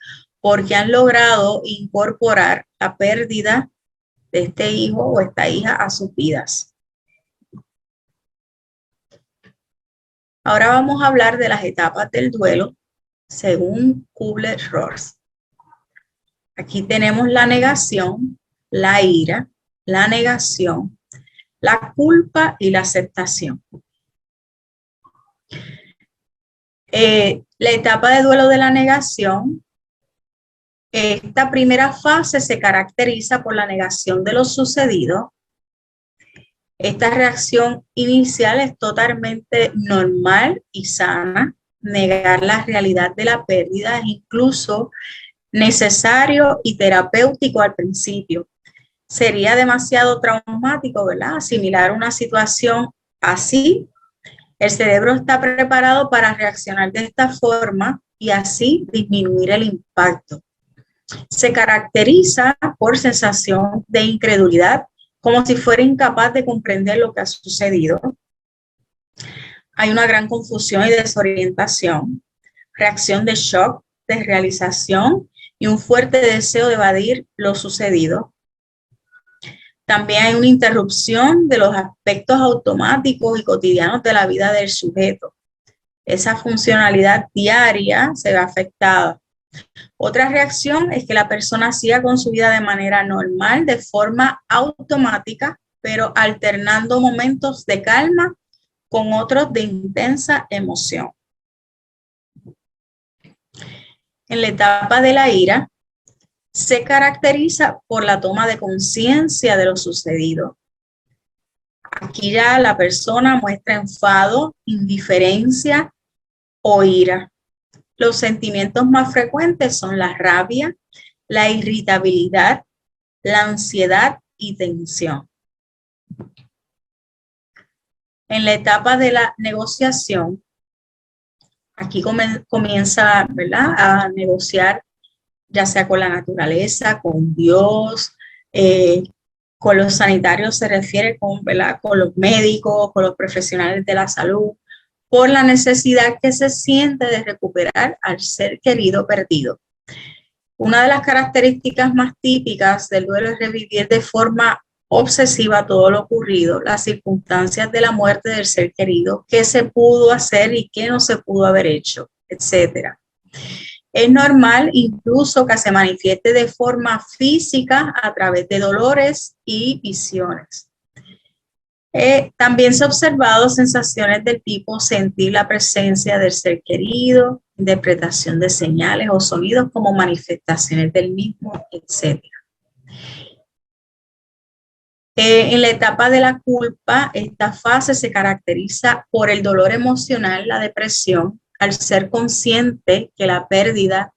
porque han logrado incorporar la pérdida de este hijo o esta hija a sus vidas. Ahora vamos a hablar de las etapas del duelo según Kubler-Ross. Aquí tenemos la negación, la ira, la negación, la culpa y la aceptación. La etapa de duelo de la negación Esta primera fase se caracteriza por la negación de lo sucedido. Esta reacción inicial es totalmente normal y sana. Negar la realidad de la pérdida es incluso necesario y terapéutico al principio. Sería demasiado traumático, ¿verdad? Asimilar una situación así. El cerebro está preparado para reaccionar de esta forma y así disminuir el impacto. Se caracteriza por sensación de incredulidad, como si fuera incapaz de comprender lo que ha sucedido. Hay una gran confusión y desorientación, reacción de shock, desrealización y un fuerte deseo de evadir lo sucedido. También hay una interrupción de los aspectos automáticos y cotidianos de la vida del sujeto. Esa funcionalidad diaria se ve afectada. Otra reacción es que la persona siga con su vida de manera normal, de forma automática, pero alternando momentos de calma con otros de intensa emoción. En la etapa de la ira, se caracteriza por la toma de conciencia de lo sucedido. Aquí ya la persona muestra enfado, indiferencia o ira. Los sentimientos más frecuentes son la rabia, la irritabilidad, la ansiedad y tensión. En la etapa de la negociación, aquí comienza, ¿verdad?, a negociar, ya sea con la naturaleza, con Dios, con los sanitarios se refiere con, ¿verdad?, con los médicos, con los profesionales de la salud, por la necesidad que se siente de recuperar al ser querido perdido. Una de las características más típicas del duelo es revivir de forma obsesiva todo lo ocurrido, las circunstancias de la muerte del ser querido, qué se pudo hacer y qué no se pudo haber hecho, etc. Es normal incluso que se manifieste de forma física a través de dolores y visiones. También se han observado sensaciones del tipo sentir la presencia del ser querido, interpretación de señales o sonidos como manifestaciones del mismo, etc. En la etapa de la culpa, esta fase se caracteriza por el dolor emocional, la depresión, al ser consciente que la pérdida,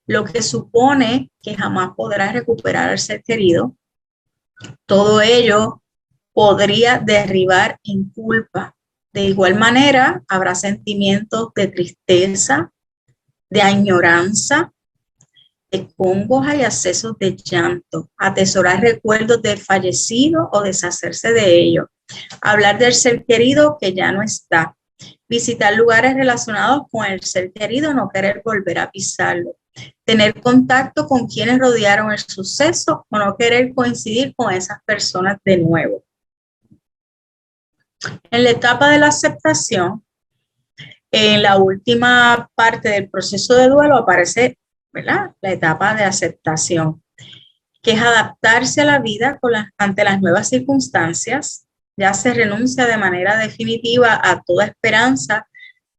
lo que supone que jamás podrá recuperar al ser querido, todo ello podría derribar en culpa. De igual manera, habrá sentimientos de tristeza, de añoranza, de congoja y accesos de llanto, atesorar recuerdos del fallecido o deshacerse de ellos, hablar del ser querido que ya no está, visitar lugares relacionados con el ser querido, no querer volver a pisarlo, tener contacto con quienes rodearon el suceso o no querer coincidir con esas personas de nuevo. En la etapa de la aceptación, en la última parte del proceso de duelo aparece, ¿verdad?, la etapa de aceptación, que es adaptarse a la vida ante las nuevas circunstancias. Ya se renuncia de manera definitiva a toda esperanza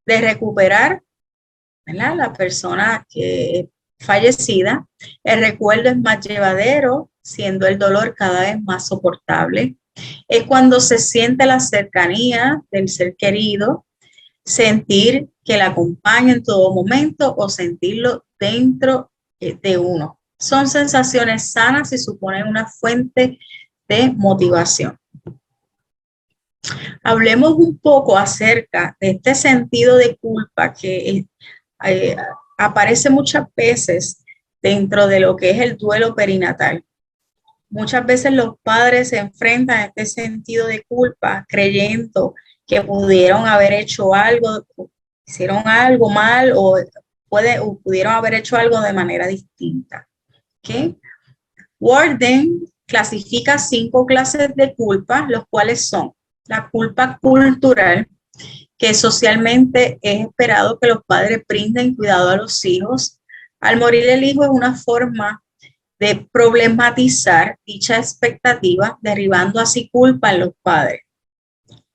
de recuperar, ¿verdad?, la persona que es fallecida. El recuerdo es más llevadero, siendo el dolor cada vez más soportable. Es cuando se siente la cercanía del ser querido, sentir que la acompaña en todo momento o sentirlo dentro de uno. Son sensaciones sanas y suponen una fuente de motivación. Hablemos un poco acerca de este sentido de culpa que aparece muchas veces dentro de lo que es el duelo perinatal. Muchas veces los padres se enfrentan a este sentido de culpa creyendo que pudieron haber hecho algo, hicieron algo mal o pudieron haber hecho algo de manera distinta. ¿Okay? Worden clasifica 5 clases de culpa, los cuales son la culpa cultural, que socialmente es esperado que los padres brinden cuidado a los hijos. Al morir el hijo es una forma de problematizar dicha expectativa, derribando así culpa en los padres.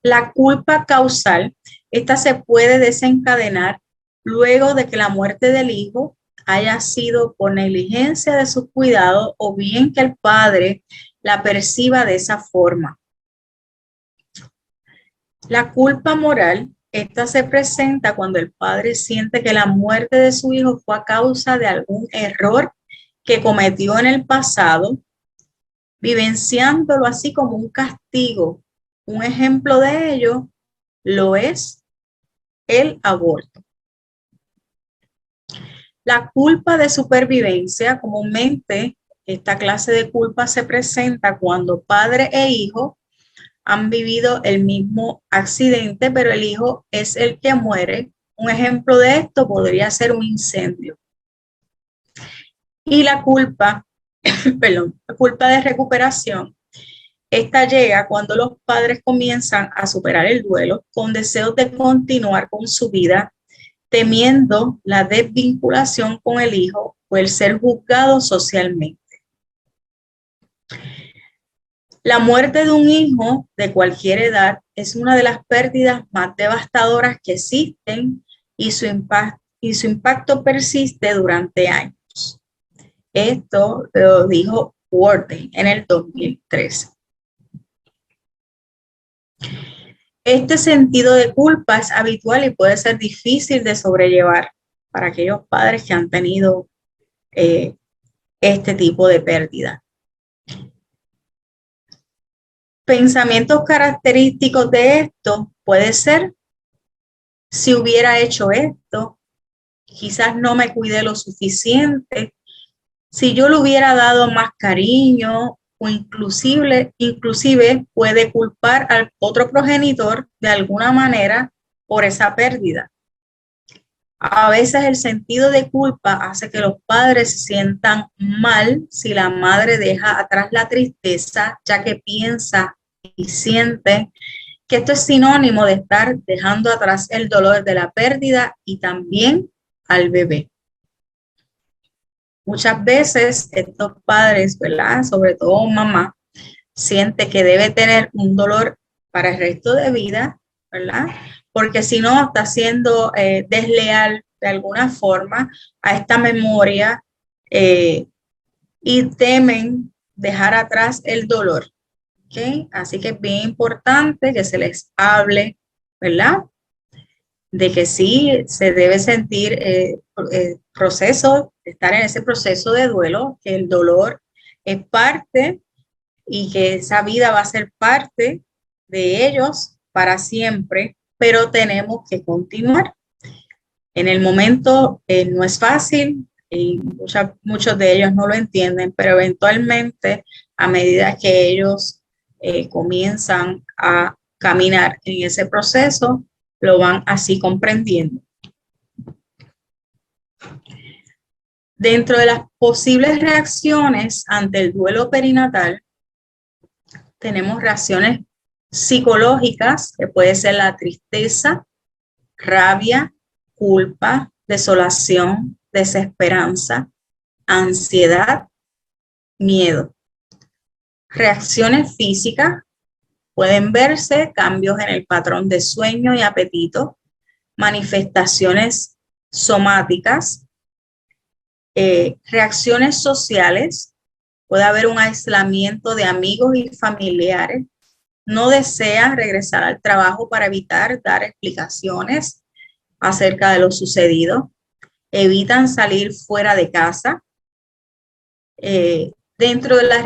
La culpa causal, esta se puede desencadenar luego de que la muerte del hijo haya sido por negligencia de sus cuidados o bien que el padre la perciba de esa forma. La culpa moral, esta se presenta cuando el padre siente que la muerte de su hijo fue a causa de algún error que cometió en el pasado, vivenciándolo así como un castigo. Un ejemplo de ello lo es el aborto. La culpa de supervivencia, comúnmente esta clase de culpa se presenta cuando padre e hijo han vivido el mismo accidente, pero el hijo es el que muere. Un ejemplo de esto podría ser un incendio. Y la culpa, perdón, la culpa de recuperación, esta llega cuando los padres comienzan a superar el duelo con deseos de continuar con su vida, temiendo la desvinculación con el hijo o el ser juzgado socialmente. La muerte de un hijo de cualquier edad es una de las pérdidas más devastadoras que existen y su impacto persiste durante años. Esto lo dijo Worden en el 2013. Este sentido de culpa es habitual y puede ser difícil de sobrellevar para aquellos padres que han tenido este tipo de pérdida. Pensamientos característicos de esto puede ser: si hubiera hecho esto, quizás no me cuidé lo suficiente, si yo le hubiera dado más cariño, o inclusive puede culpar al otro progenitor de alguna manera por esa pérdida. A veces el sentido de culpa hace que los padres se sientan mal si la madre deja atrás la tristeza, ya que piensa y siente que esto es sinónimo de estar dejando atrás el dolor de la pérdida y también al bebé. Muchas veces estos padres, ¿verdad?, sobre todo mamá, siente que debe tener un dolor para el resto de vida, ¿verdad? Porque si no está siendo desleal de alguna forma a esta memoria y temen dejar atrás el dolor. ¿Okay? Así que es bien importante que se les hable, ¿verdad? De que sí se debe sentir estar en ese proceso de duelo, que el dolor es parte y que esa vida va a ser parte de ellos para siempre, pero tenemos que continuar. En el momento no es fácil y muchos de ellos no lo entienden, pero eventualmente a medida que ellos comienzan a caminar en ese proceso, lo van así comprendiendo. Dentro de las posibles reacciones ante el duelo perinatal, tenemos reacciones psicológicas, que puede ser la tristeza, rabia, culpa, desolación, desesperanza, ansiedad, miedo. Reacciones físicas, pueden verse cambios en el patrón de sueño y apetito, manifestaciones somáticas, reacciones sociales, puede haber un aislamiento de amigos y familiares, no desea regresar al trabajo para evitar dar explicaciones acerca de lo sucedido, evitan salir fuera de casa. Dentro de las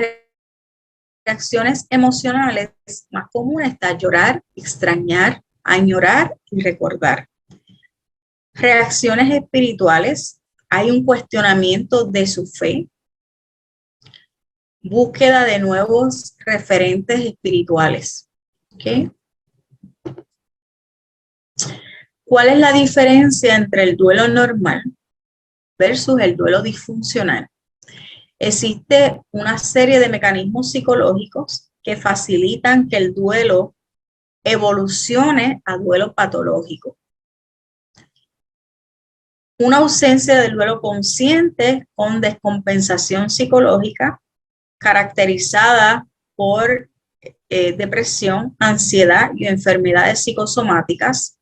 reacciones emocionales más comunes está llorar, extrañar, añorar y recordar. Reacciones espirituales, hay un cuestionamiento de su fe, búsqueda de nuevos referentes espirituales. ¿Okay? ¿Cuál es la diferencia entre el duelo normal versus el duelo disfuncional? Existe una serie de mecanismos psicológicos que facilitan que el duelo evolucione a duelo patológico. Una ausencia del duelo consciente con descompensación psicológica caracterizada por depresión, ansiedad y enfermedades psicosomáticas.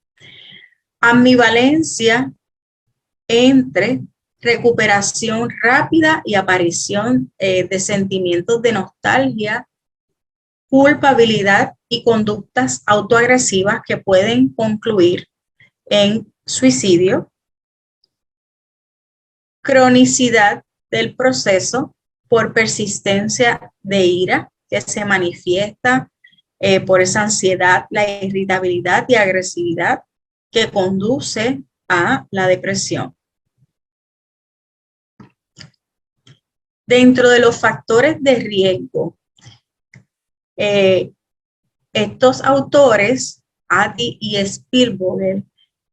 Ambivalencia entre recuperación rápida y aparición de sentimientos de nostalgia, culpabilidad y conductas autoagresivas que pueden concluir en suicidio, cronicidad del proceso por persistencia de ira que se manifiesta por esa ansiedad, la irritabilidad y agresividad que conduce a la depresión. Dentro de los factores de riesgo, estos autores, Adi y Spielvogel,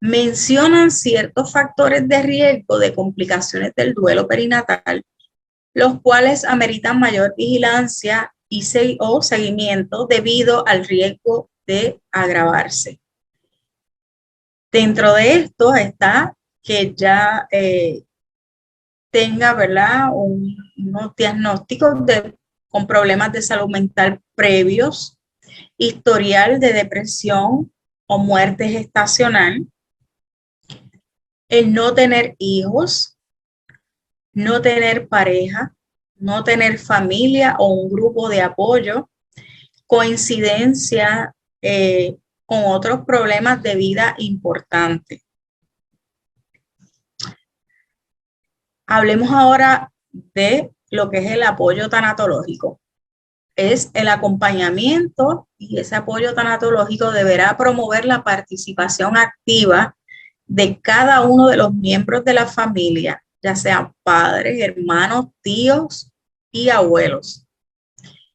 mencionan ciertos factores de riesgo de complicaciones del duelo perinatal, los cuales ameritan mayor vigilancia o seguimiento debido al riesgo de agravarse. Dentro de esto está que ya tenga, ¿verdad?, unos diagnósticos con problemas de salud mental previos, historial de depresión o muerte gestacional, el no tener hijos, no tener pareja, no tener familia o un grupo de apoyo, coincidencia con otros problemas de vida importantes. Hablemos ahora de lo que es el apoyo tanatológico. Es el acompañamiento y ese apoyo tanatológico deberá promover la participación activa de cada uno de los miembros de la familia, ya sean padres, hermanos, tíos y abuelos.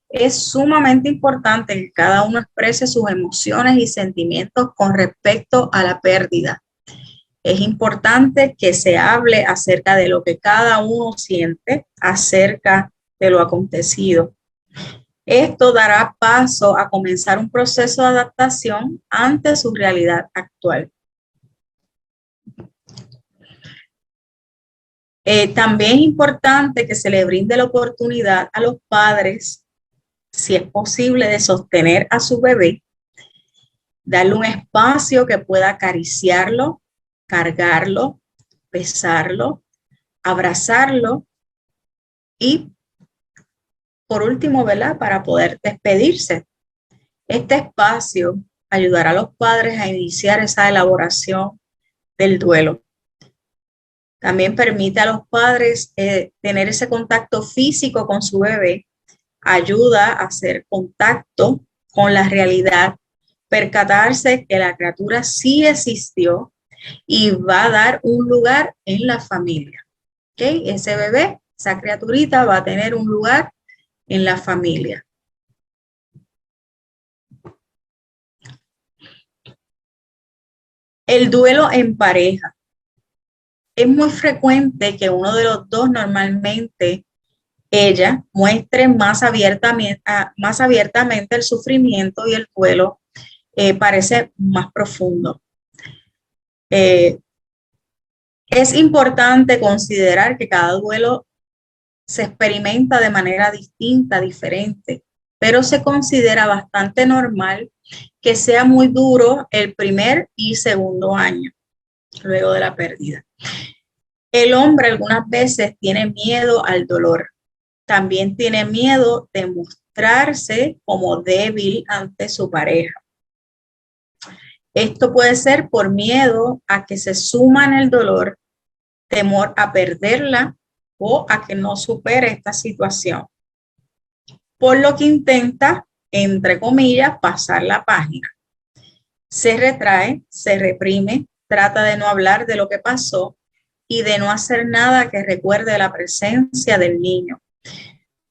Es sumamente importante que cada uno exprese sus emociones y sentimientos con respecto a la pérdida. Es importante que se hable acerca de lo que cada uno siente acerca de lo acontecido. Esto dará paso a comenzar un proceso de adaptación ante su realidad actual. También es importante que se le brinde la oportunidad a los padres, si es posible, de sostener a su bebé, darle un espacio que pueda acariciarlo, cargarlo, besarlo, abrazarlo y, por último, ¿verdad?, para poder despedirse. Este espacio ayudará a los padres a iniciar esa elaboración del duelo. También permite a los padres tener ese contacto físico con su bebé, ayuda a hacer contacto con la realidad, percatarse que la criatura sí existió y va a dar un lugar en la familia. ¿Okay? Ese bebé, esa criaturita va a tener un lugar en la familia. El duelo en pareja. Es muy frecuente que uno de los dos, normalmente ella, muestre más abiertamente el sufrimiento y el duelo parece más profundo. Es importante considerar que cada duelo se experimenta de manera distinta, diferente, pero se considera bastante normal que sea muy duro el primer y segundo año luego de la pérdida. El hombre algunas veces tiene miedo al dolor. También tiene miedo de mostrarse como débil ante su pareja. Esto puede ser por miedo a que se suma en el dolor, temor a perderla o a que no supere esta situación. Por lo que intenta, entre comillas, pasar la página. Se retrae, se reprime, trata de no hablar de lo que pasó y de no hacer nada que recuerde la presencia del niño.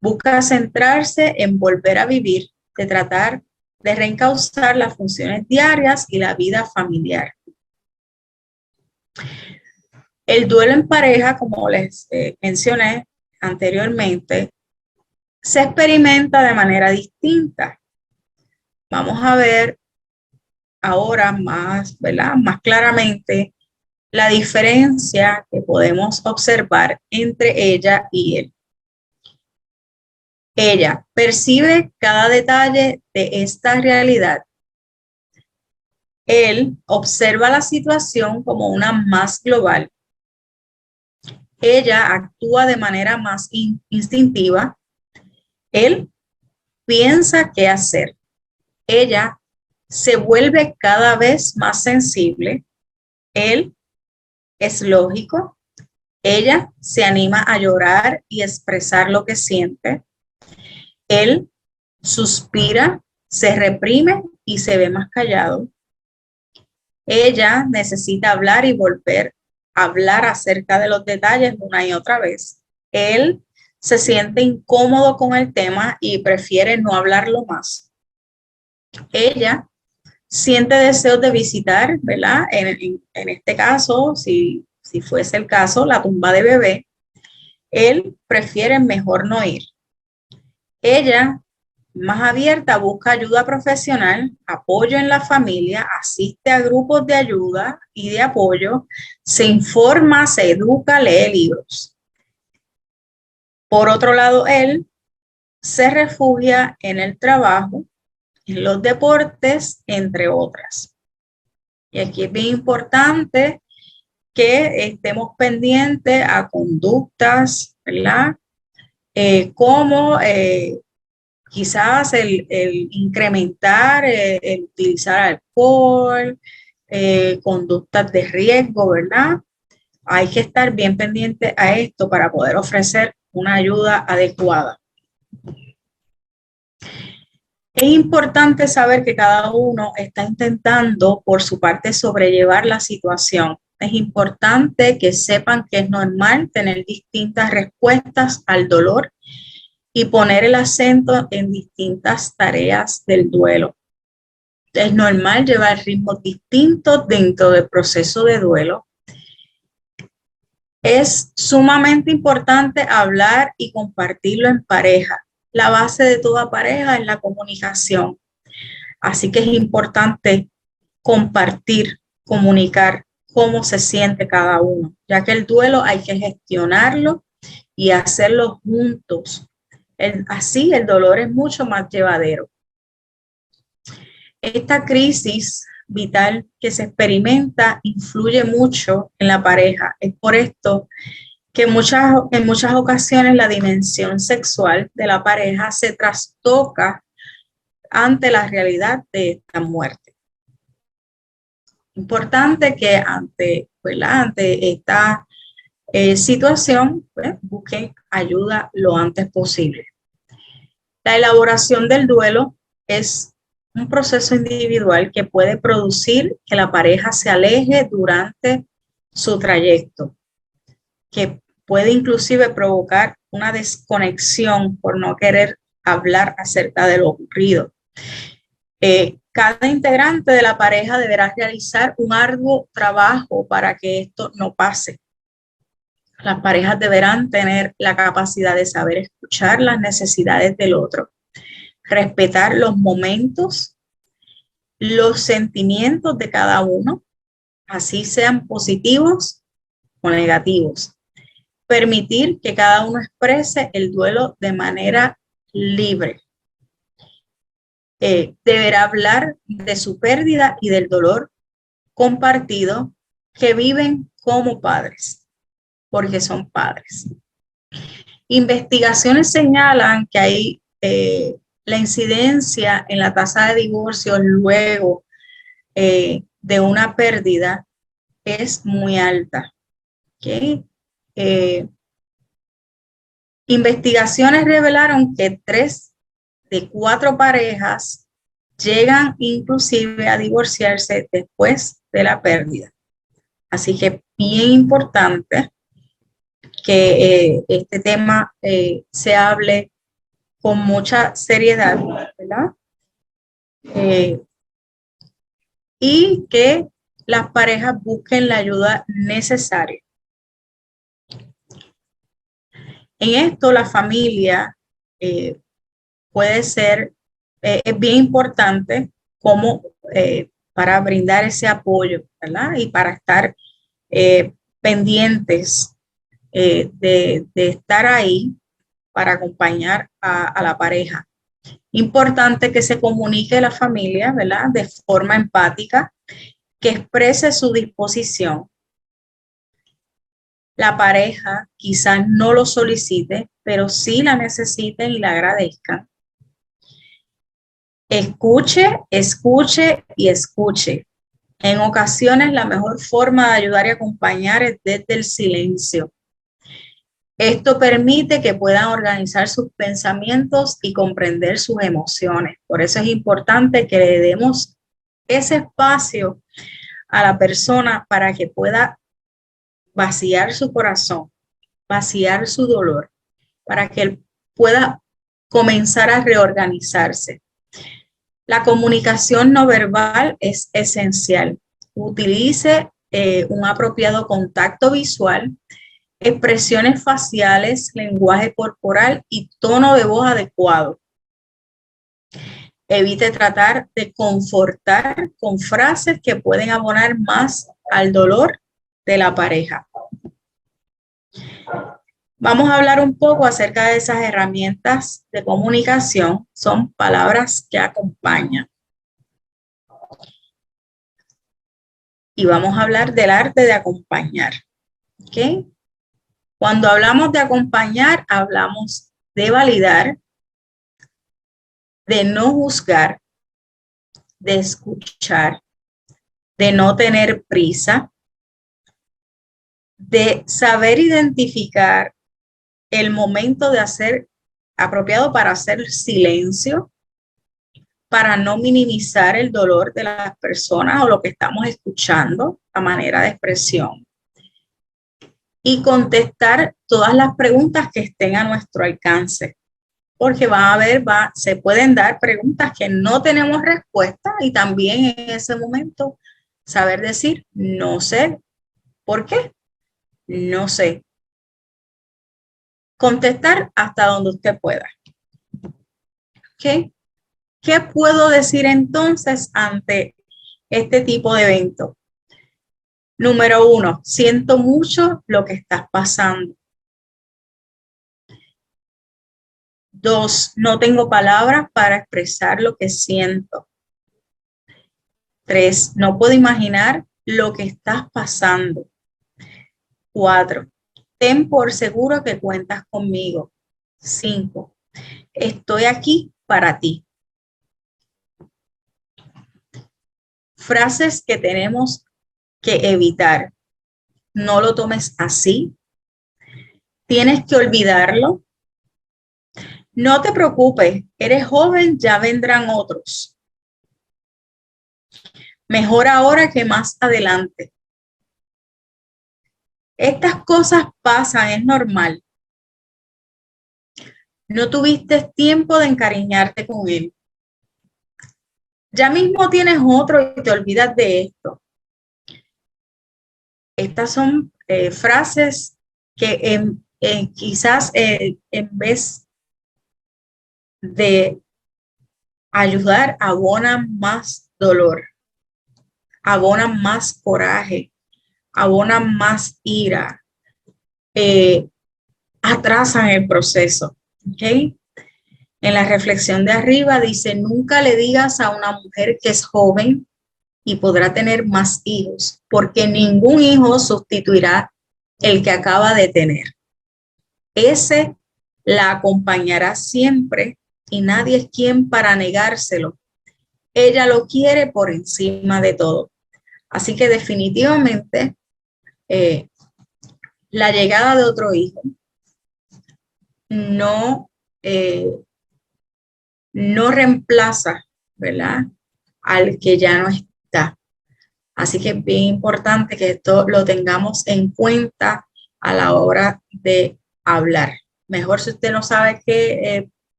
Busca centrarse en volver a vivir, de tratar de reencauzar las funciones diarias y la vida familiar. El duelo en pareja, como les mencioné anteriormente, se experimenta de manera distinta. Vamos a ver ahora más, ¿verdad?, más claramente la diferencia que podemos observar entre ella y él. Ella percibe cada detalle de esta realidad. Él observa la situación como una más global. Ella actúa de manera más instintiva. Él piensa qué hacer. Ella se vuelve cada vez más sensible. Él es lógico. Ella se anima a llorar y expresar lo que siente. Él suspira, se reprime y se ve más callado. Ella necesita hablar y volver a hablar acerca de los detalles una y otra vez. Él se siente incómodo con el tema y prefiere no hablarlo más. Ella siente deseos de visitar, ¿verdad? En este caso, si fuese el caso, la tumba de bebé, él prefiere mejor no ir. Ella, más abierta, busca ayuda profesional, apoyo en la familia, asiste a grupos de ayuda y de apoyo, se informa, se educa, lee libros. Por otro lado, él se refugia en el trabajo, en los deportes, entre otras. Y aquí es bien importante que estemos pendientes a conductas, ¿verdad? Como quizás el incrementar, el utilizar alcohol, conductas de riesgo, ¿verdad? Hay que estar bien pendiente a esto para poder ofrecer una ayuda adecuada. Es importante saber que cada uno está intentando por su parte sobrellevar la situación. Es importante que sepan que es normal tener distintas respuestas al dolor y poner el acento en distintas tareas del duelo. Es normal llevar ritmos distintos dentro del proceso de duelo. Es sumamente importante hablar y compartirlo en pareja. La base de toda pareja es la comunicación. Así que es importante compartir, comunicar cómo se siente cada uno, ya que el duelo hay que gestionarlo y hacerlo juntos. Así el dolor es mucho más llevadero. Esta crisis vital que se experimenta influye mucho en la pareja. Es por esto que en muchas ocasiones la dimensión sexual de la pareja se trastoca ante la realidad de esta muerte. Importante que ante esta situación, pues, busquen ayuda lo antes posible. La elaboración del duelo es un proceso individual que puede producir que la pareja se aleje durante su trayecto, que puede inclusive provocar una desconexión por no querer hablar acerca de lo ocurrido. Cada integrante de la pareja deberá realizar un arduo trabajo para que esto no pase. Las parejas deberán tener la capacidad de saber escuchar las necesidades del otro, respetar los momentos, los sentimientos de cada uno, así sean positivos o negativos. Permitir que cada uno exprese el duelo de manera libre. Deberá hablar de su pérdida y del dolor compartido que viven como padres, porque son padres. Investigaciones señalan que hay la incidencia en la tasa de divorcio luego de una pérdida es muy alta. ¿Okay? Investigaciones revelaron que 3 de 4 parejas llegan inclusive a divorciarse después de la pérdida. Así que bien importante que este tema se hable con mucha seriedad, ¿verdad? Y que las parejas busquen la ayuda necesaria. En esto la familia puede ser, es bien importante como para brindar ese apoyo, ¿verdad? Y para estar pendientes de estar ahí para acompañar a la pareja. Importante que se comunique la familia, ¿verdad? De forma empática, que exprese su disposición La pareja quizás no lo solicite, pero sí la necesiten y la agradezcan. Escuche, escuche y escuche. En ocasiones la mejor forma de ayudar y acompañar es desde el silencio. Esto permite que puedan organizar sus pensamientos y comprender sus emociones. Por eso es importante que le demos ese espacio a la persona para que pueda vaciar su corazón, vaciar su dolor, para que él pueda comenzar a reorganizarse. La comunicación no verbal es esencial. Utilice un apropiado contacto visual, expresiones faciales, lenguaje corporal y tono de voz adecuado. Evite tratar de confortar con frases que pueden abonar más al dolor de la pareja. Vamos a hablar un poco acerca de esas herramientas de comunicación. Son palabras que acompañan. Y vamos a hablar del arte de acompañar. ¿Ok? Cuando hablamos de acompañar, hablamos de validar, de no juzgar, de escuchar, de no tener prisa, de saber identificar el momento de hacer apropiado para hacer silencio, para no minimizar el dolor de las personas o lo que estamos escuchando a manera de expresión. Y contestar todas las preguntas que estén a nuestro alcance. Porque se pueden dar preguntas que no tenemos respuesta y también en ese momento saber decir, no sé. ¿Por qué? No sé. Contestar hasta donde usted pueda. ¿Ok? ¿Qué puedo decir entonces ante este tipo de evento? Número 1, siento mucho lo que estás pasando. 2, no tengo palabras para expresar lo que siento. 3, no puedo imaginar lo que estás pasando. 4, ten por seguro que cuentas conmigo. 5, estoy aquí para ti. Frases que tenemos que evitar. No lo tomes así. Tienes que olvidarlo. No te preocupes, eres joven, ya vendrán otros. Mejor ahora que más adelante. Estas cosas pasan, es normal. No tuviste tiempo de encariñarte con él. Ya mismo tienes otro y te olvidas de esto. Estas son frases que quizás en vez de ayudar, abonan más dolor, abonan más coraje, abonan más ira, atrasan el proceso. ¿Okay? En la reflexión de arriba dice, nunca le digas a una mujer que es joven y podrá tener más hijos, porque ningún hijo sustituirá el que acaba de tener. Ese la acompañará siempre y nadie es quien para negárselo. Ella lo quiere por encima de todo. Así que definitivamente la llegada de otro hijo no reemplaza, ¿verdad?, al que ya no está. Así que es bien importante que esto lo tengamos en cuenta a la hora de hablar. Mejor si usted no sabe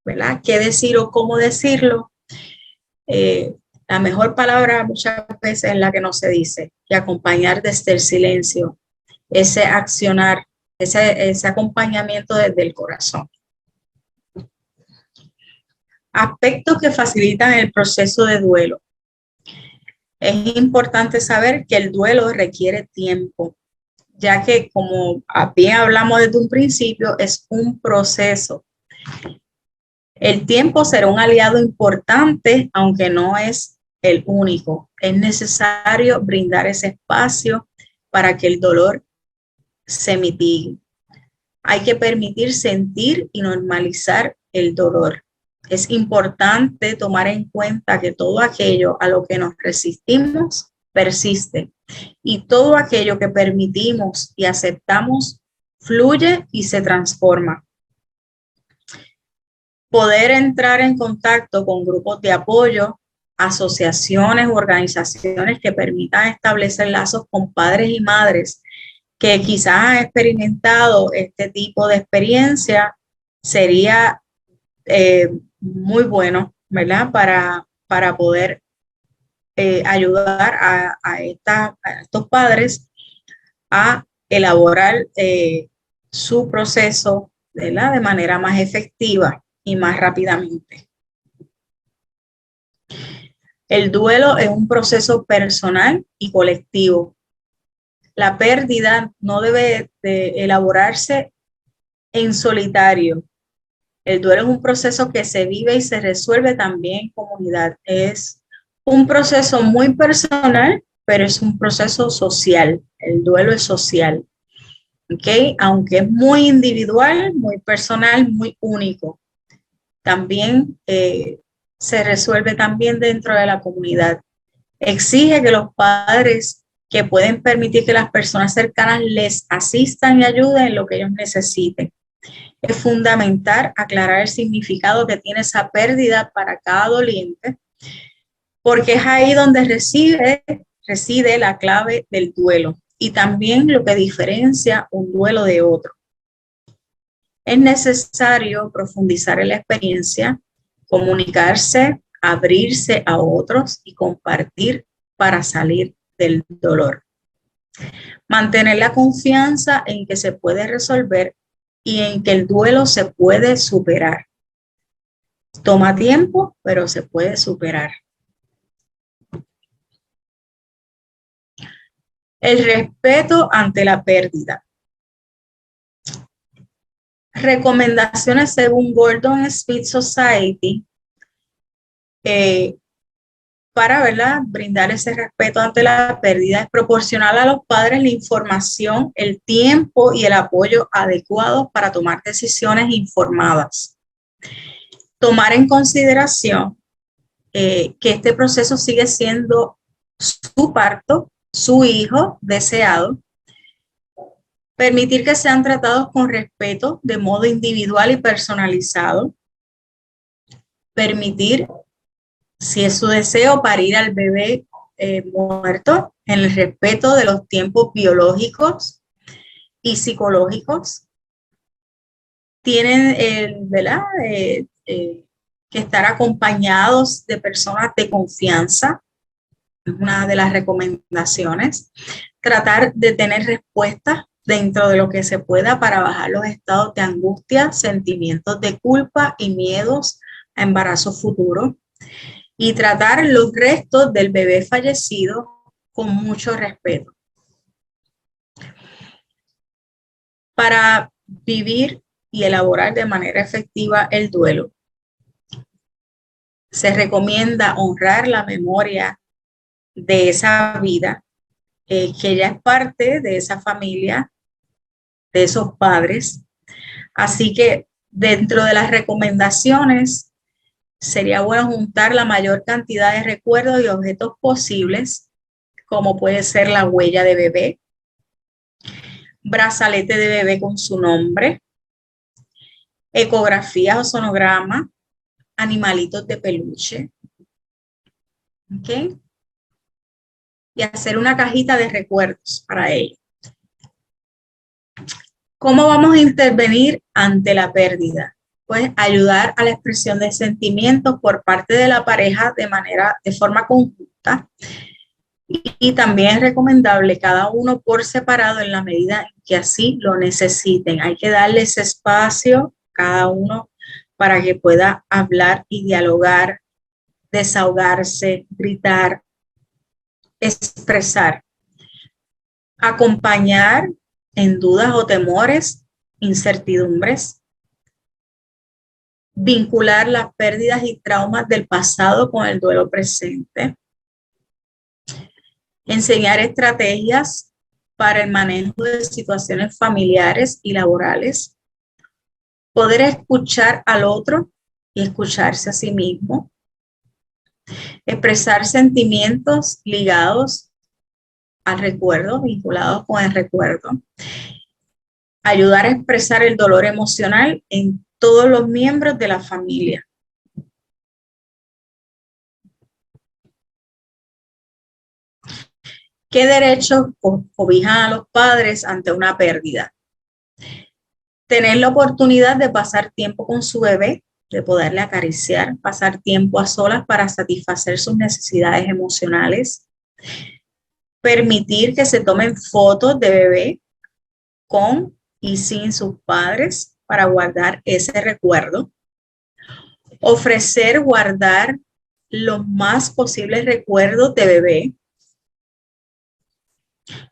¿verdad?, qué decir o cómo decirlo, la mejor palabra muchas veces es la que no se dice, y acompañar desde el silencio, ese accionar, ese acompañamiento desde el corazón. Aspectos que facilitan el proceso de duelo. Es importante saber que el duelo requiere tiempo, ya que, como bien hablamos desde un principio, es un proceso. El tiempo será un aliado importante, aunque no es el único. Es necesario brindar ese espacio para que el dolor se mitigue. Hay que permitir sentir y normalizar el dolor. Es importante tomar en cuenta que todo aquello a lo que nos resistimos persiste y todo aquello que permitimos y aceptamos fluye y se transforma. Poder entrar en contacto con grupos de apoyo, asociaciones u organizaciones que permitan establecer lazos con padres y madres que quizás han experimentado este tipo de experiencia sería muy bueno, ¿verdad? Para poder ayudar a estos padres a elaborar su proceso, ¿verdad? De manera más efectiva y más rápidamente. El duelo es un proceso personal y colectivo. La pérdida no debe de elaborarse en solitario. El duelo es un proceso que se vive y se resuelve también en comunidad. Es un proceso muy personal, pero es un proceso social. El duelo es social, ¿ok? Aunque es muy individual, muy personal, muy único. También se resuelve también dentro de la comunidad. Exige que los padres que pueden permitir que las personas cercanas les asistan y ayuden en lo que ellos necesiten. Es fundamental aclarar el significado que tiene esa pérdida para cada doliente, porque es ahí donde reside la clave del duelo y también lo que diferencia un duelo de otro. Es necesario profundizar en la experiencia, comunicarse, abrirse a otros y compartir para salir del dolor. Mantener la confianza en que se puede resolver y en que el duelo se puede superar. Toma tiempo, pero se puede superar. El respeto ante la pérdida. Recomendaciones según Gordon Smith Society para, ¿verdad?, brindar ese respeto ante la pérdida es proporcionar a los padres la información, el tiempo y el apoyo adecuados para tomar decisiones informadas. Tomar en consideración que este proceso sigue siendo su parto, su hijo deseado. Permitir que sean tratados con respeto de modo individual y personalizado. Permitir, si es su deseo, parir al bebé muerto en el respeto de los tiempos biológicos y psicológicos. Tienen, ¿verdad?, que estar acompañados de personas de confianza, es una de las recomendaciones. Tratar de tener respuestas dentro de lo que se pueda para bajar los estados de angustia, sentimientos de culpa y miedos a embarazo futuro. Y tratar los restos del bebé fallecido con mucho respeto. Para vivir y elaborar de manera efectiva el duelo, se recomienda honrar la memoria de esa vida, que ya es parte de esa familia, de esos padres. Así que dentro de las recomendaciones, sería bueno juntar la mayor cantidad de recuerdos y objetos posibles, como puede ser la huella de bebé, brazalete de bebé con su nombre, ecografías o sonogramas, animalitos de peluche. ¿Ok? Y hacer una cajita de recuerdos para ello. ¿Cómo vamos a intervenir ante la pérdida? Pues ayudar a la expresión de sentimientos por parte de la pareja de forma conjunta. Y también es recomendable cada uno por separado en la medida en que así lo necesiten. Hay que darles espacio cada uno para que pueda hablar y dialogar, desahogarse, gritar, expresar, acompañar en dudas o temores, incertidumbres, vincular las pérdidas y traumas del pasado con el duelo presente, enseñar estrategias para el manejo de situaciones familiares y laborales, poder escuchar al otro y escucharse a sí mismo, expresar sentimientos ligados al recuerdo, vinculados con el recuerdo, ayudar a expresar el dolor emocional en todos los miembros de la familia. ¿Qué derechos cobijan a los padres ante una pérdida? Tener la oportunidad de pasar tiempo con su bebé, de poderle acariciar, pasar tiempo a solas para satisfacer sus necesidades emocionales, permitir que se tomen fotos de bebé con y sin sus padres para guardar ese recuerdo, ofrecer guardar los más posibles recuerdos de bebé,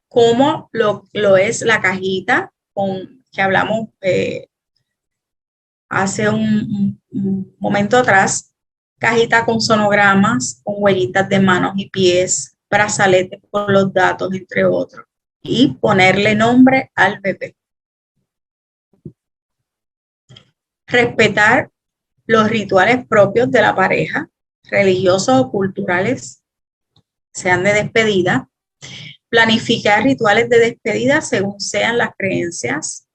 como lo es la cajita con que hablamos hace un momento atrás, cajita con sonogramas, con huellitas de manos y pies, brazaletes con los datos, entre otros, y ponerle nombre al bebé. Respetar los rituales propios de la pareja, religiosos o culturales, sean de despedida. Planificar rituales de despedida según sean las creencias.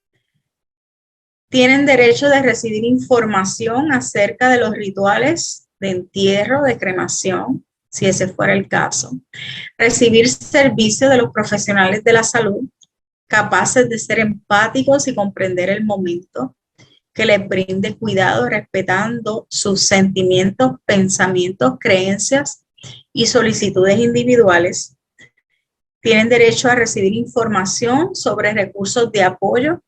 Tienen derecho de recibir información acerca de los rituales de entierro, de cremación, si ese fuera el caso. Recibir servicio de los profesionales de la salud, capaces de ser empáticos y comprender el momento, que les brinde cuidado respetando sus sentimientos, pensamientos, creencias y solicitudes individuales. Tienen derecho a recibir información sobre recursos de apoyo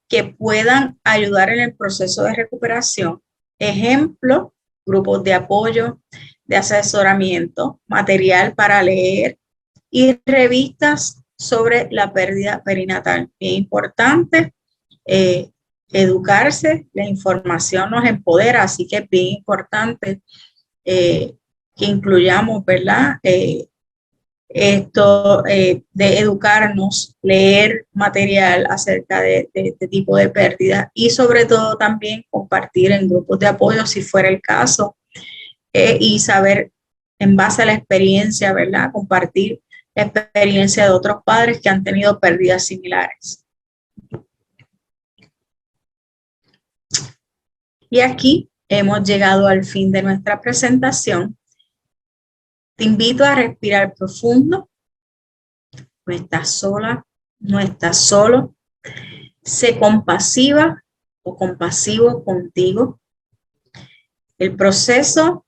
que puedan ayudar en el proceso de recuperación. Ejemplo, grupos de apoyo, de asesoramiento, material para leer y revistas sobre la pérdida perinatal. Bien importante, educarse, la información nos empodera, así que es bien importante que incluyamos, ¿verdad? Esto de educarnos, leer material acerca de este tipo de pérdida y sobre todo también compartir en grupos de apoyo si fuera el caso y saber en base a la experiencia, ¿verdad? Compartir la experiencia de otros padres que han tenido pérdidas similares. Y aquí hemos llegado al fin de nuestra presentación. Te invito a respirar profundo. No estás sola, no estás solo. Sé compasiva o compasivo contigo. El proceso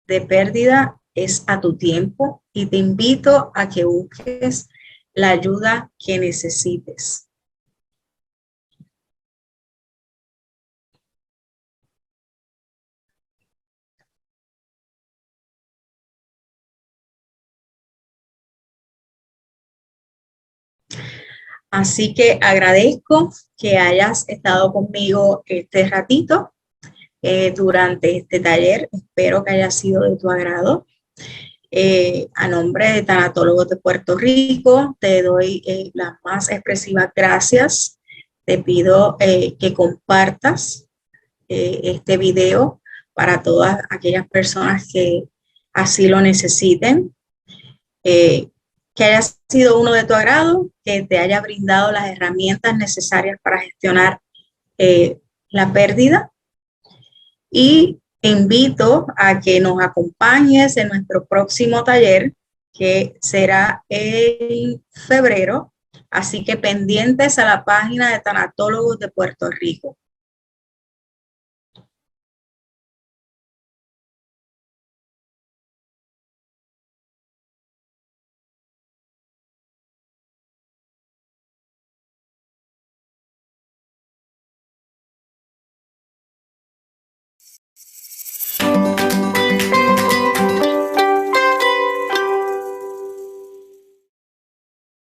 de pérdida es a tu tiempo y te invito a que busques la ayuda que necesites. Así que agradezco que hayas estado conmigo este ratito durante este taller. Espero que haya sido de tu agrado. A nombre de Tanatólogos de Puerto Rico, te doy las más expresivas gracias. Te pido que compartas este video para todas aquellas personas que así lo necesiten. Que haya sido uno de tu agrado, que te haya brindado las herramientas necesarias para gestionar la pérdida. Y te invito a que nos acompañes en nuestro próximo taller, que será en febrero. Así que pendientes a la página de Tanatólogos de Puerto Rico.